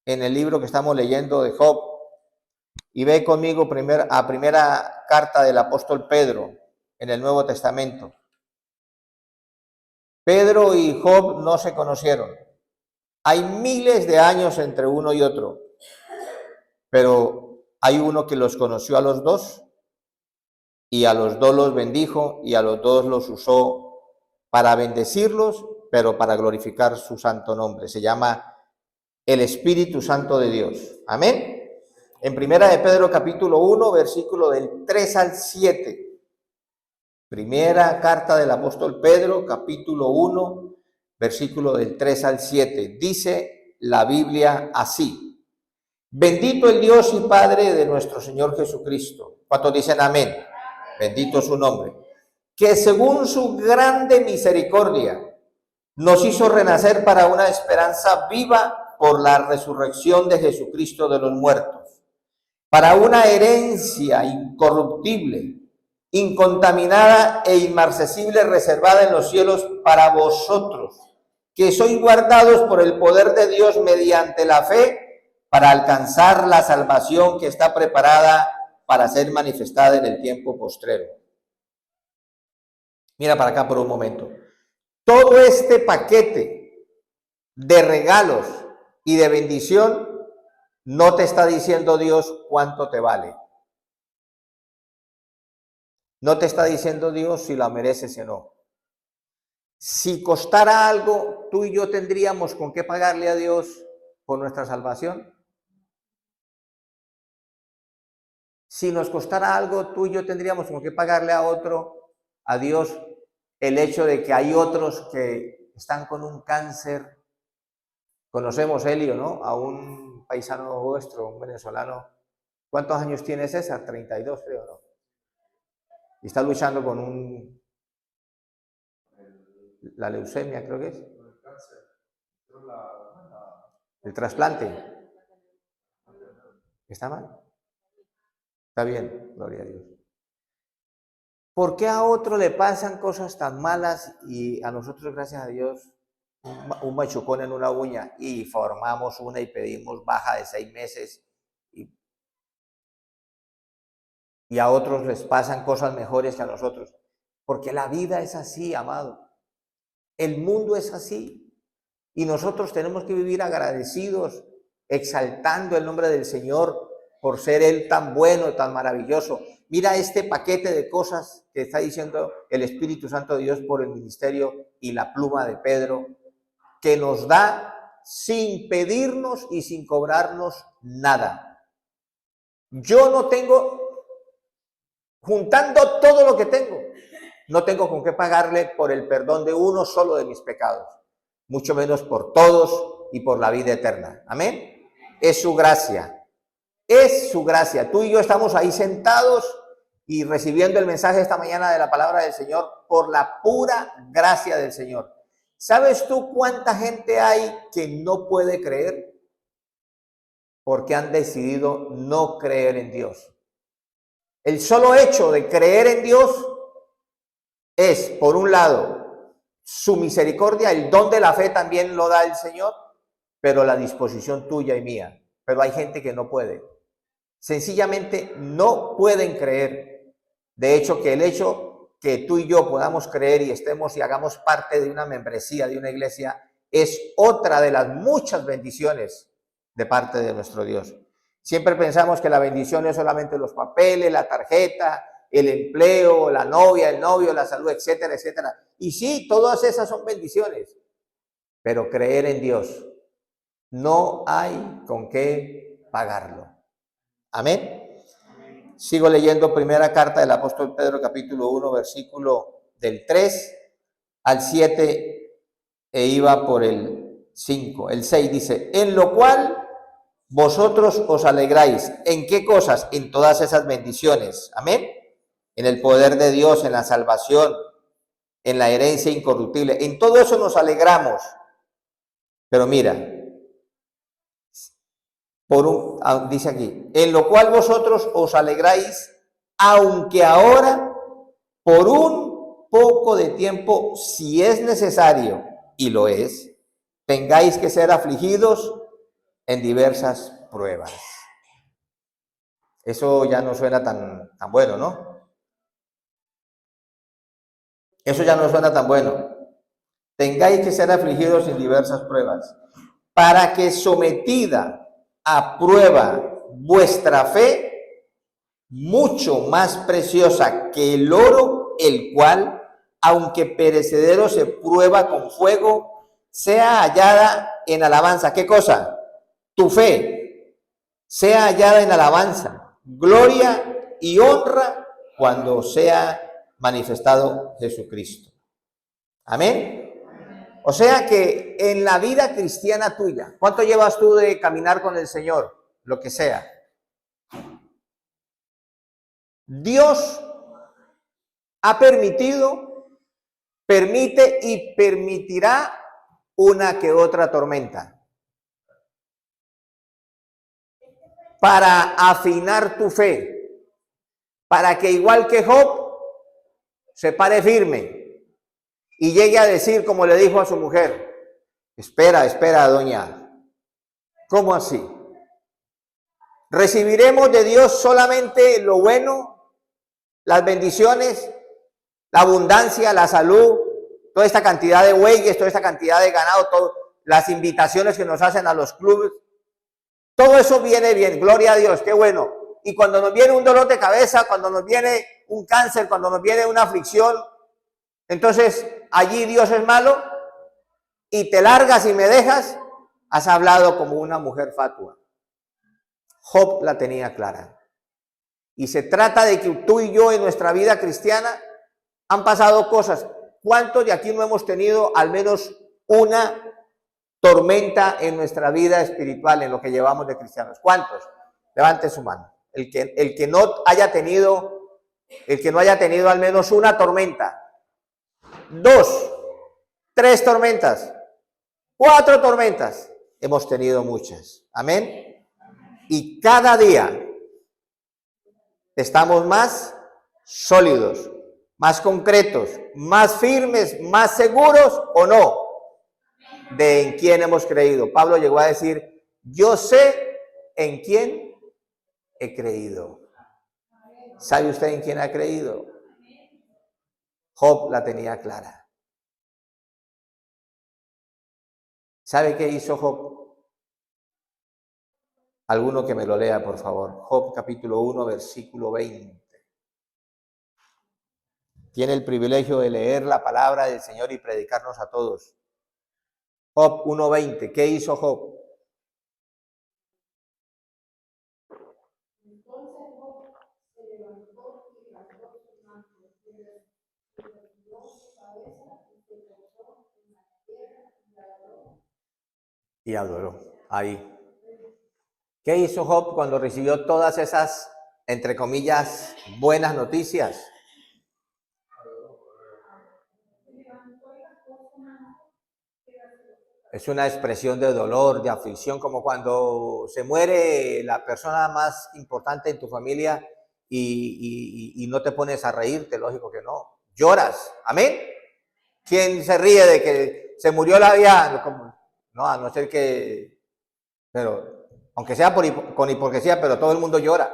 en el libro que estamos leyendo de Job. Y ve conmigo a primera carta del apóstol Pedro en el Nuevo Testamento. Pedro y Job no se conocieron. Hay miles de años entre uno y otro. Pero hay uno que los conoció a los dos y a los dos los bendijo y a los dos los usó para bendecirlos, pero para glorificar su santo nombre. Se llama el Espíritu Santo de Dios. Amén. En Primera de Pedro capítulo 1, versículo del 3 al 7. Primera carta del apóstol Pedro, capítulo 1, versículo del 3 al 7. Dice la Biblia así. Bendito el Dios y Padre de nuestro Señor Jesucristo. ¿Cuántos dicen amén? Bendito su nombre. Que según su grande misericordia nos hizo renacer para una esperanza viva por la resurrección de Jesucristo de los muertos, para una herencia incorruptible, incontaminada e inmarcesible, reservada en los cielos para vosotros, que sois guardados por el poder de Dios mediante la fe, para alcanzar la salvación que está preparada para ser manifestada en el tiempo postrero. Mira para acá por un momento. Todo este paquete de regalos y de bendición no te está diciendo Dios cuánto te vale. No te está diciendo Dios si la mereces o no. Si costara algo, tú y yo tendríamos con qué pagarle a Dios por nuestra salvación. Si nos costara algo, tú y yo tendríamos con qué pagarle a Dios, el hecho de que hay otros que están con un cáncer. Conocemos, Helio, ¿no? A un paisano vuestro, un venezolano. ¿Cuántos años tiene César? 32, creo, ¿no? Y está luchando con la leucemia, creo que es. El trasplante. ¿Está mal? Está bien, gloria a Dios. ¿Por qué a otro le pasan cosas tan malas y a nosotros, gracias a Dios, un machucón en una uña y formamos una y pedimos baja de 6 meses y a otros les pasan cosas mejores que a nosotros? Porque la vida es así, amado. El mundo es así y nosotros tenemos que vivir agradecidos, exaltando el nombre del Señor por ser Él tan bueno, tan maravilloso. Mira este paquete de cosas que está diciendo el Espíritu Santo de Dios por el ministerio y la pluma de Pedro, que nos da sin pedirnos y sin cobrarnos nada. Yo no tengo, juntando todo lo que tengo, no tengo con qué pagarle por el perdón de uno solo de mis pecados, mucho menos por todos y por la vida eterna. Amén. Es su gracia. Es su gracia. Tú y yo estamos ahí sentados y recibiendo el mensaje esta mañana de la palabra del Señor por la pura gracia del Señor. ¿Sabes tú cuánta gente hay que no puede creer? Porque han decidido no creer en Dios. El solo hecho de creer en Dios es, por un lado, su misericordia, el don de la fe también lo da el Señor, pero la disposición tuya y mía. Pero hay gente que no puede. Sencillamente no pueden creer. De hecho, que el hecho que tú y yo podamos creer y estemos y hagamos parte de una membresía, de una iglesia, es otra de las muchas bendiciones de parte de nuestro Dios. Siempre pensamos que la bendición es solamente los papeles, la tarjeta, el empleo, la novia, el novio, la salud, etcétera, etcétera. Y sí, todas esas son bendiciones, pero creer en Dios, no hay con qué pagarlo. Amén. Sigo leyendo primera carta del apóstol Pedro, capítulo 1, versículo del 3 al 7, e iba por el 5. El 6 dice, en lo cual vosotros os alegráis. ¿En qué cosas? En todas esas bendiciones. Amén. En el poder de Dios, en la salvación, en la herencia incorruptible. En todo eso nos alegramos. Pero mira, dice aquí, en lo cual vosotros os alegráis, aunque ahora, por un poco de tiempo, si es necesario, y lo es, tengáis que ser afligidos en diversas pruebas. Eso ya no suena tan bueno, ¿no? Eso ya no suena tan bueno. Tengáis que ser afligidos en diversas pruebas, para que sometida a prueba vuestra fe, mucho más preciosa que el oro, el cual, aunque perecedero se prueba con fuego, sea hallada en alabanza. ¿Qué cosa? Tu fe sea hallada en alabanza, gloria y honra cuando sea manifestado Jesucristo. Amén. O sea que en la vida cristiana tuya, ¿cuánto llevas tú de caminar con el Señor? Lo que sea. Dios ha permitido, permite y permitirá una que otra tormenta para afinar tu fe, para que igual que Job se pare firme y llegue a decir, como le dijo a su mujer, espera, doña, ¿cómo así? ¿Recibiremos de Dios solamente lo bueno, las bendiciones, la abundancia, la salud, toda esta cantidad de bueyes, toda esta cantidad de ganado, las invitaciones que nos hacen a los clubes? Todo eso viene bien, gloria a Dios, qué bueno. Y cuando nos viene un dolor de cabeza, cuando nos viene un cáncer, cuando nos viene una aflicción, Entonces, allí Dios es malo y te largas y me dejas. Has hablado como una mujer fatua. Job la tenía clara. Y se trata de que tú y yo en nuestra vida cristiana han pasado cosas. ¿Cuántos de aquí no hemos tenido al menos una tormenta en nuestra vida espiritual, en lo que llevamos de cristianos? ¿Cuántos? Levante su mano. El que no haya tenido al menos una tormenta, 2, 3 tormentas, 4 tormentas. Hemos tenido muchas. Amén. Y cada día estamos más sólidos, más concretos, más firmes, más seguros, ¿o no? De en quién hemos creído. Pablo llegó a decir, yo sé en quién he creído. ¿Sabe usted en quién ha creído? Job la tenía clara. ¿Sabe qué hizo Job? Alguno que me lo lea, por favor. Job capítulo 1, versículo 20. Tiene el privilegio de leer la palabra del Señor y predicarnos a todos. Job 1:20. ¿Qué hizo Job? Y adoró. Ahí. ¿Qué hizo Job cuando recibió todas esas, entre comillas, buenas noticias? Es una expresión de dolor, de aflicción, como cuando se muere la persona más importante en tu familia y no te pones a reírte, lógico que no. Lloras, amén. ¿Quién se ríe de que se murió la vida? No, a no ser que, pero aunque sea con hipocresía, pero todo el mundo llora.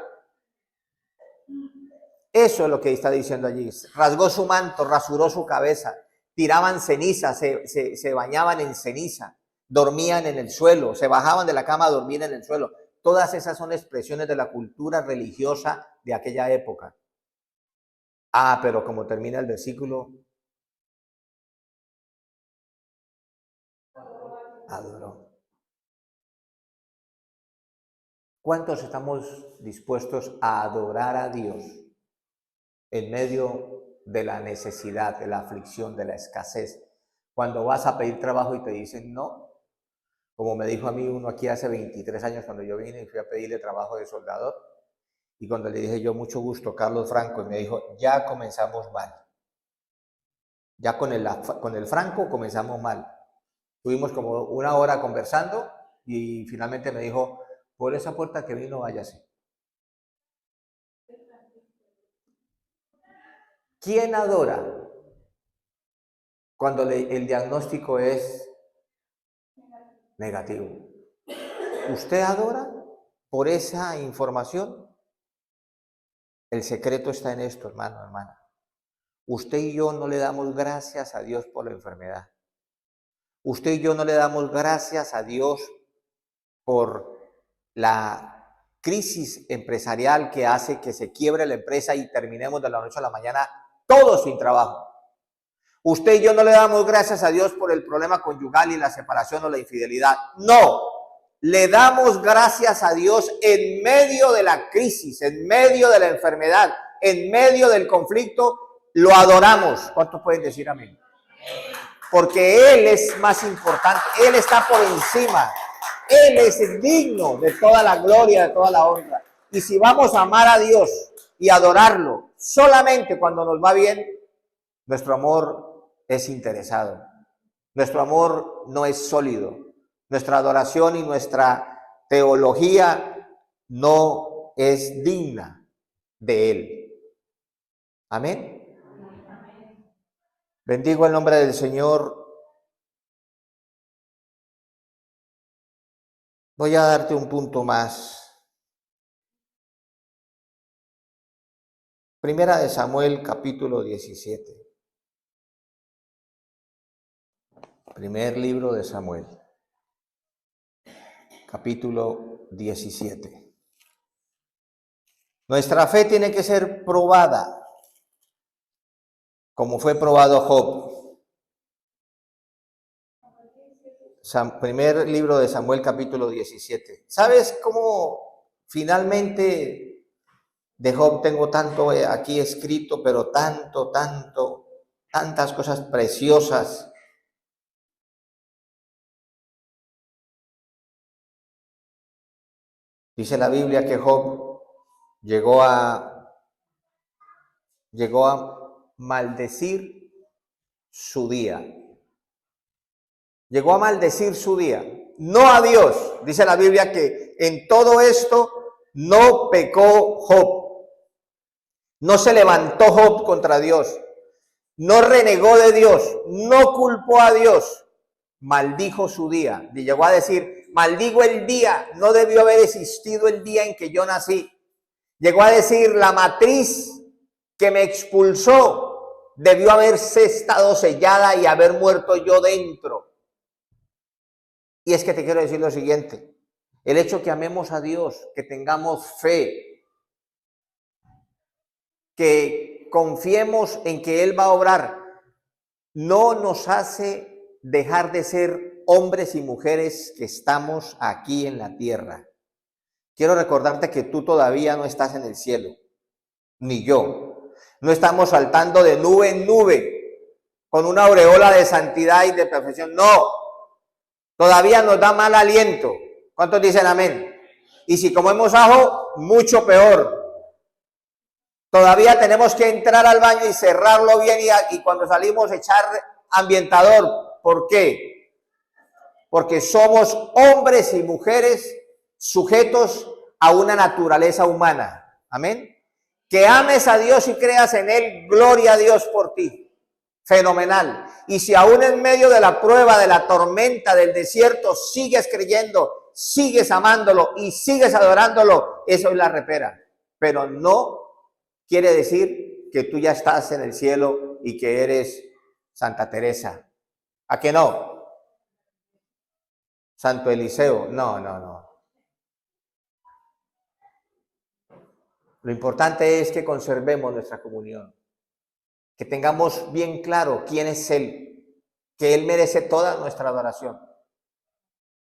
Eso es lo que está diciendo allí. Rasgó su manto, rasuró su cabeza, tiraban ceniza, se bañaban en ceniza, dormían en el suelo, se bajaban de la cama a dormir en el suelo. Todas esas son expresiones de la cultura religiosa de aquella época. Ah, pero como termina el versículo, adoró. ¿Cuántos estamos dispuestos a adorar a Dios en medio de la necesidad, de la aflicción, de la escasez? Cuando vas a pedir trabajo y te dicen no, como me dijo a mí uno aquí hace 23 años cuando yo vine y fui a pedirle trabajo de soldador, y cuando le dije yo, mucho gusto, Carlos Franco, y me dijo, ya comenzamos mal. Ya con el Franco comenzamos mal. Tuvimos como una hora conversando y finalmente me dijo, por esa puerta que vino, váyase. ¿Quién adora cuando el diagnóstico es negativo? ¿Usted adora por esa información? El secreto está en esto, hermano, hermana. Usted y yo no le damos gracias a Dios por la enfermedad. Usted y yo no le damos gracias a Dios por la crisis empresarial que hace que se quiebre la empresa y terminemos de la noche a la mañana todos sin trabajo. Usted y yo no le damos gracias a Dios por el problema conyugal y la separación o la infidelidad. No, le damos gracias a Dios en medio de la crisis, en medio de la enfermedad, en medio del conflicto, lo adoramos. ¿Cuántos pueden decir amén? Porque Él es más importante, Él está por encima, Él es digno de toda la gloria, de toda la honra. Y si vamos a amar a Dios y adorarlo solamente cuando nos va bien, nuestro amor es interesado, nuestro amor no es sólido, nuestra adoración y nuestra teología no es digna de Él. Amén. Bendigo el nombre del Señor. Voy a darte un punto más. Primera de Samuel, capítulo 17. Primer libro de Samuel, capítulo 17. Nuestra fe tiene que ser probada. como fue probado Job. Primer libro de Samuel, capítulo 17. ¿Sabes cómo finalmente de Job tengo tanto aquí escrito, pero tantas cosas preciosas? Dice la Biblia que Job llegó a maldecir su día. Llegó a maldecir su día, no a Dios. Dice la Biblia que en todo esto no pecó Job. No se levantó Job contra Dios. No renegó de Dios. No culpó a Dios. Maldijo su día. Y llegó a decir, maldigo el día. No debió haber existido el día en que yo nací. Llegó a decir, la matriz que me expulsó debió haberse estado sellada y haber muerto yo dentro. Y es que te quiero decir lo siguiente, el hecho que amemos a Dios, que tengamos fe, que confiemos en que Él va a obrar, no nos hace dejar de ser hombres y mujeres que estamos aquí en la tierra. Quiero recordarte que tú todavía no estás en el cielo, ni yo. No estamos saltando de nube en nube con una aureola de santidad y de perfección, no. Todavía nos da mal aliento. ¿Cuántos dicen amén? Y si comemos ajo, mucho peor. Todavía tenemos que entrar al baño y cerrarlo bien y cuando salimos echar ambientador. ¿Por qué? Porque somos hombres y mujeres sujetos a una naturaleza humana. Amén. Que ames a Dios y creas en Él, gloria a Dios por ti. Fenomenal. Y si aún en medio de la prueba, de la tormenta, del desierto, sigues creyendo, sigues amándolo y sigues adorándolo, eso es la repera. Pero no quiere decir que tú ya estás en el cielo y que eres Santa Teresa. ¿A qué no? Santo Eliseo. No. Lo importante es que conservemos nuestra comunión. Que tengamos bien claro quién es Él, que Él merece toda nuestra adoración,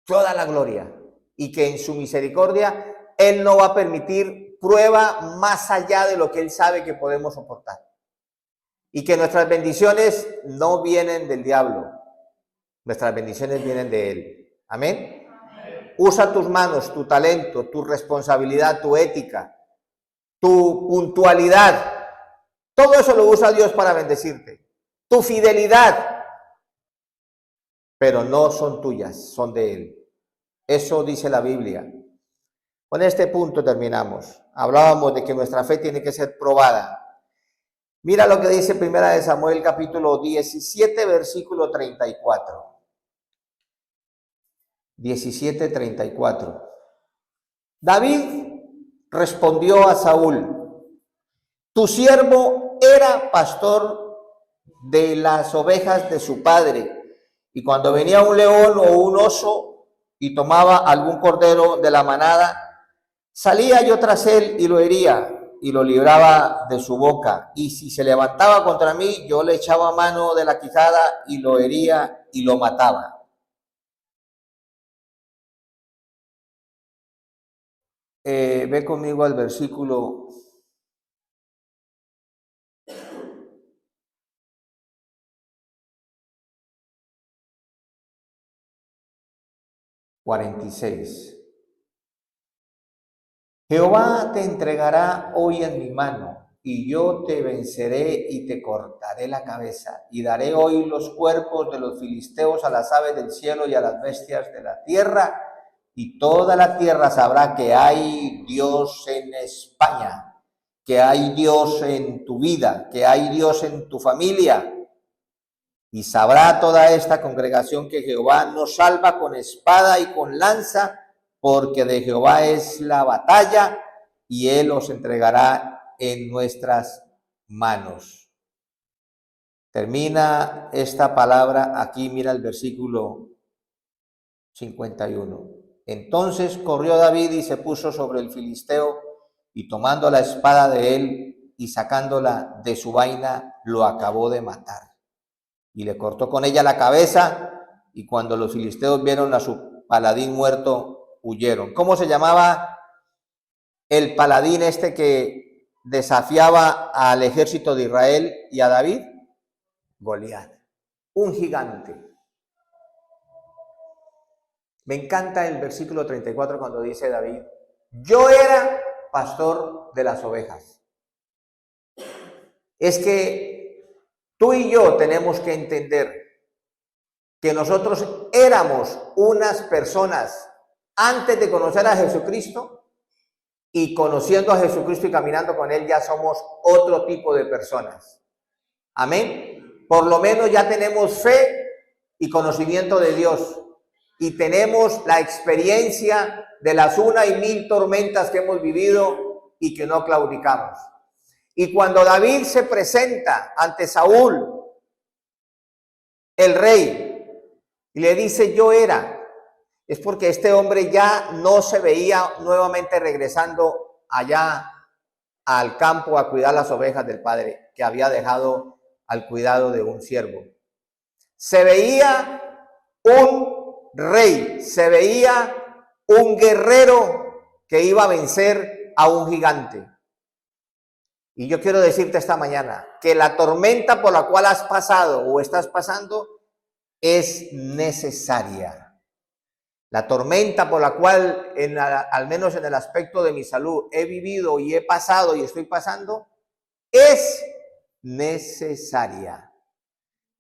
toda la gloria, y que en su misericordia Él no va a permitir prueba más allá de lo que Él sabe que podemos soportar. Y que nuestras bendiciones no vienen del diablo, nuestras bendiciones vienen de Él. Amén. Usa tus manos, tu talento, tu responsabilidad, tu ética, tu puntualidad. Todo eso lo usa Dios para bendecirte. Tu fidelidad, pero no son tuyas, son de Él. Eso dice la Biblia. Con este punto terminamos. Hablábamos de que nuestra fe tiene que ser probada. Mira lo que dice Primera de Samuel, capítulo 17, versículo 34. 17:34. David respondió a Saúl: tu siervo era pastor de las ovejas de su padre, y cuando venía un león o un oso y tomaba algún cordero de la manada, salía yo tras él y lo hería y lo libraba de su boca. Y si se levantaba contra mí, yo le echaba mano de la quijada y lo hería y lo mataba. Ve conmigo al versículo 46. Jehová te entregará hoy en mi mano, y yo te venceré y te cortaré la cabeza, y daré hoy los cuerpos de los filisteos a las aves del cielo y a las bestias de la tierra, y toda la tierra sabrá que hay Dios en España, que hay Dios en tu vida, que hay Dios en tu familia. Y sabrá toda esta congregación que Jehová nos salva con espada y con lanza, porque de Jehová es la batalla y Él os entregará en nuestras manos. Termina esta palabra aquí, mira el versículo 51. Entonces corrió David y se puso sobre el filisteo, y tomando la espada de él, y sacándola de su vaina, lo acabó de matar. Y le cortó con ella la cabeza, y cuando los filisteos vieron a su paladín muerto, huyeron. ¿Cómo se llamaba el paladín este que desafiaba al ejército de Israel y a David? Goliat, un gigante. Me encanta el versículo 34 cuando dice David: yo era pastor de las ovejas. Es que tú y yo tenemos que entender que nosotros éramos unas personas antes de conocer a Jesucristo, y conociendo a Jesucristo y caminando con Él ya somos otro tipo de personas. Amén. Por lo menos ya tenemos fe y conocimiento de Dios, y tenemos la experiencia de las 1,000 tormentas que hemos vivido y que no claudicamos. Y cuando David se presenta ante Saúl, el rey, y le dice yo era, es porque este hombre ya no se veía nuevamente regresando allá al campo a cuidar las ovejas del padre, que había dejado al cuidado de un siervo. Se veía un rey, se veía un guerrero que iba a vencer a un gigante. Y yo quiero decirte esta mañana que la tormenta por la cual has pasado o estás pasando es necesaria. La tormenta por la cual, al menos en el aspecto de mi salud, he vivido y he pasado y estoy pasando, es necesaria.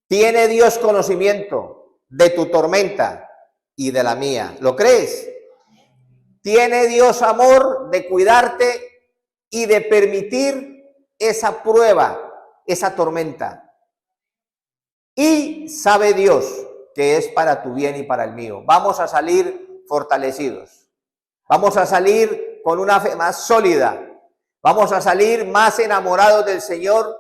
¿Tiene Dios conocimiento de tu tormenta y de la mía? ¿Lo crees? ¿Tiene Dios amor de cuidarte y de permitir esa prueba, esa tormenta? Y sabe Dios que es para tu bien y para el mío. Vamos a salir fortalecidos. Vamos a salir con una fe más sólida. Vamos a salir más enamorados del Señor,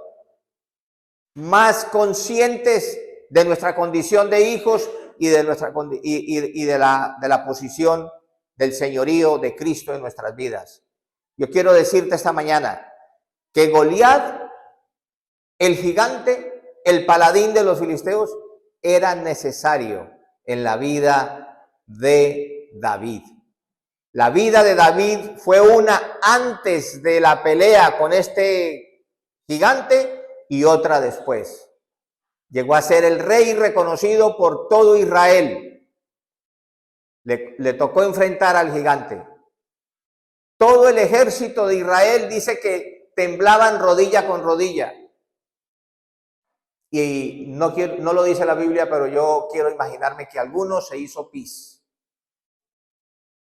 más conscientes de nuestra condición de hijos y de la posición del señorío de Cristo en nuestras vidas. Yo quiero decirte esta mañana que Goliat, el gigante, el paladín de los filisteos, era necesario en la vida de David. La vida de David fue una antes de la pelea con este gigante y otra después. Llegó a ser el rey reconocido por todo Israel. Le tocó enfrentar al gigante. Todo el ejército de Israel dice que temblaban rodilla con rodilla. Y no lo dice la Biblia, pero yo quiero imaginarme que alguno se hizo pis.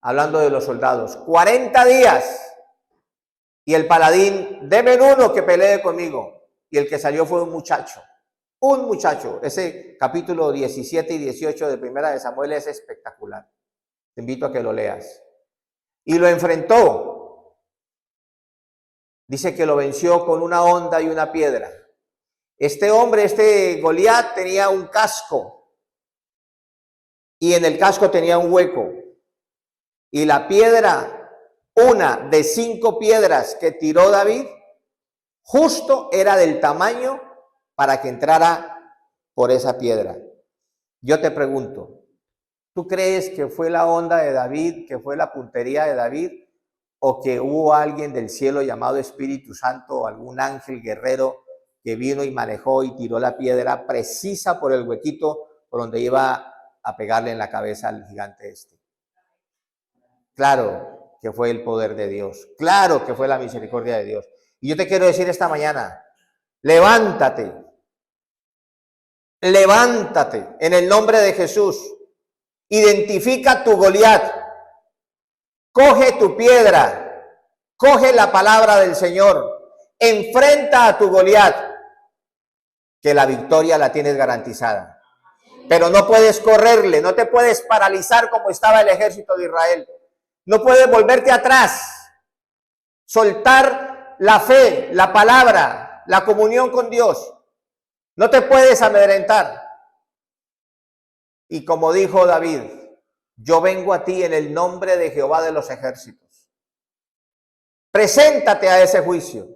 Hablando de los soldados, 40 días. Y el paladín, deme uno que pelee conmigo. Y el que salió fue un muchacho. Un muchacho. Ese capítulo 17 y 18 de Primera de Samuel es espectacular. Te invito a que lo leas. Y lo enfrentó. Dice que lo venció con una honda y una piedra. Este hombre, este Goliat, tenía un casco y en el casco tenía un hueco. Y la piedra, una de 5 piedras que tiró David, justo era del tamaño para que entrara por esa piedra. Yo te pregunto, ¿tú crees que fue la onda de David, que fue la puntería de David, o que hubo alguien del cielo llamado Espíritu Santo o algún ángel guerrero que vino y manejó y tiró la piedra precisa por el huequito por donde iba a pegarle en la cabeza al gigante este? Claro que fue el poder de Dios. Claro que fue la misericordia de Dios. Y yo te quiero decir esta mañana, levántate. Levántate en el nombre de Jesús. Identifica tu Goliat. Coge tu piedra. Coge la palabra del Señor. Enfrenta a tu Goliat, que la victoria la tienes garantizada. Pero no puedes correrle, no te puedes paralizar como estaba el ejército de Israel. No puedes volverte atrás, soltar la fe, la palabra, la comunión con Dios. No te puedes amedrentar. Y como dijo David, yo vengo a ti en el nombre de Jehová de los ejércitos. Preséntate a ese juicio.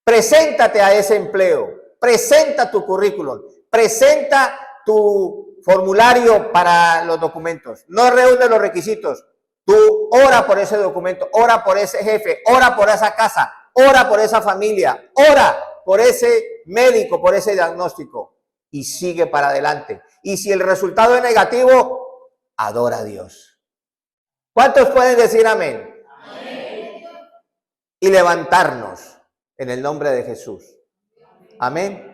Preséntate a ese empleo, presenta tu currículum, presenta tu formulario para los documentos. No reúne los requisitos. Tú ora por ese documento, ora por ese jefe, ora por esa casa, ora por esa familia, ora por ese médico, por ese diagnóstico y sigue para adelante. Y si el resultado es negativo, adora a Dios. ¿Cuántos pueden decir amén? Amén. Y levantarnos en el nombre de Jesús. Amén.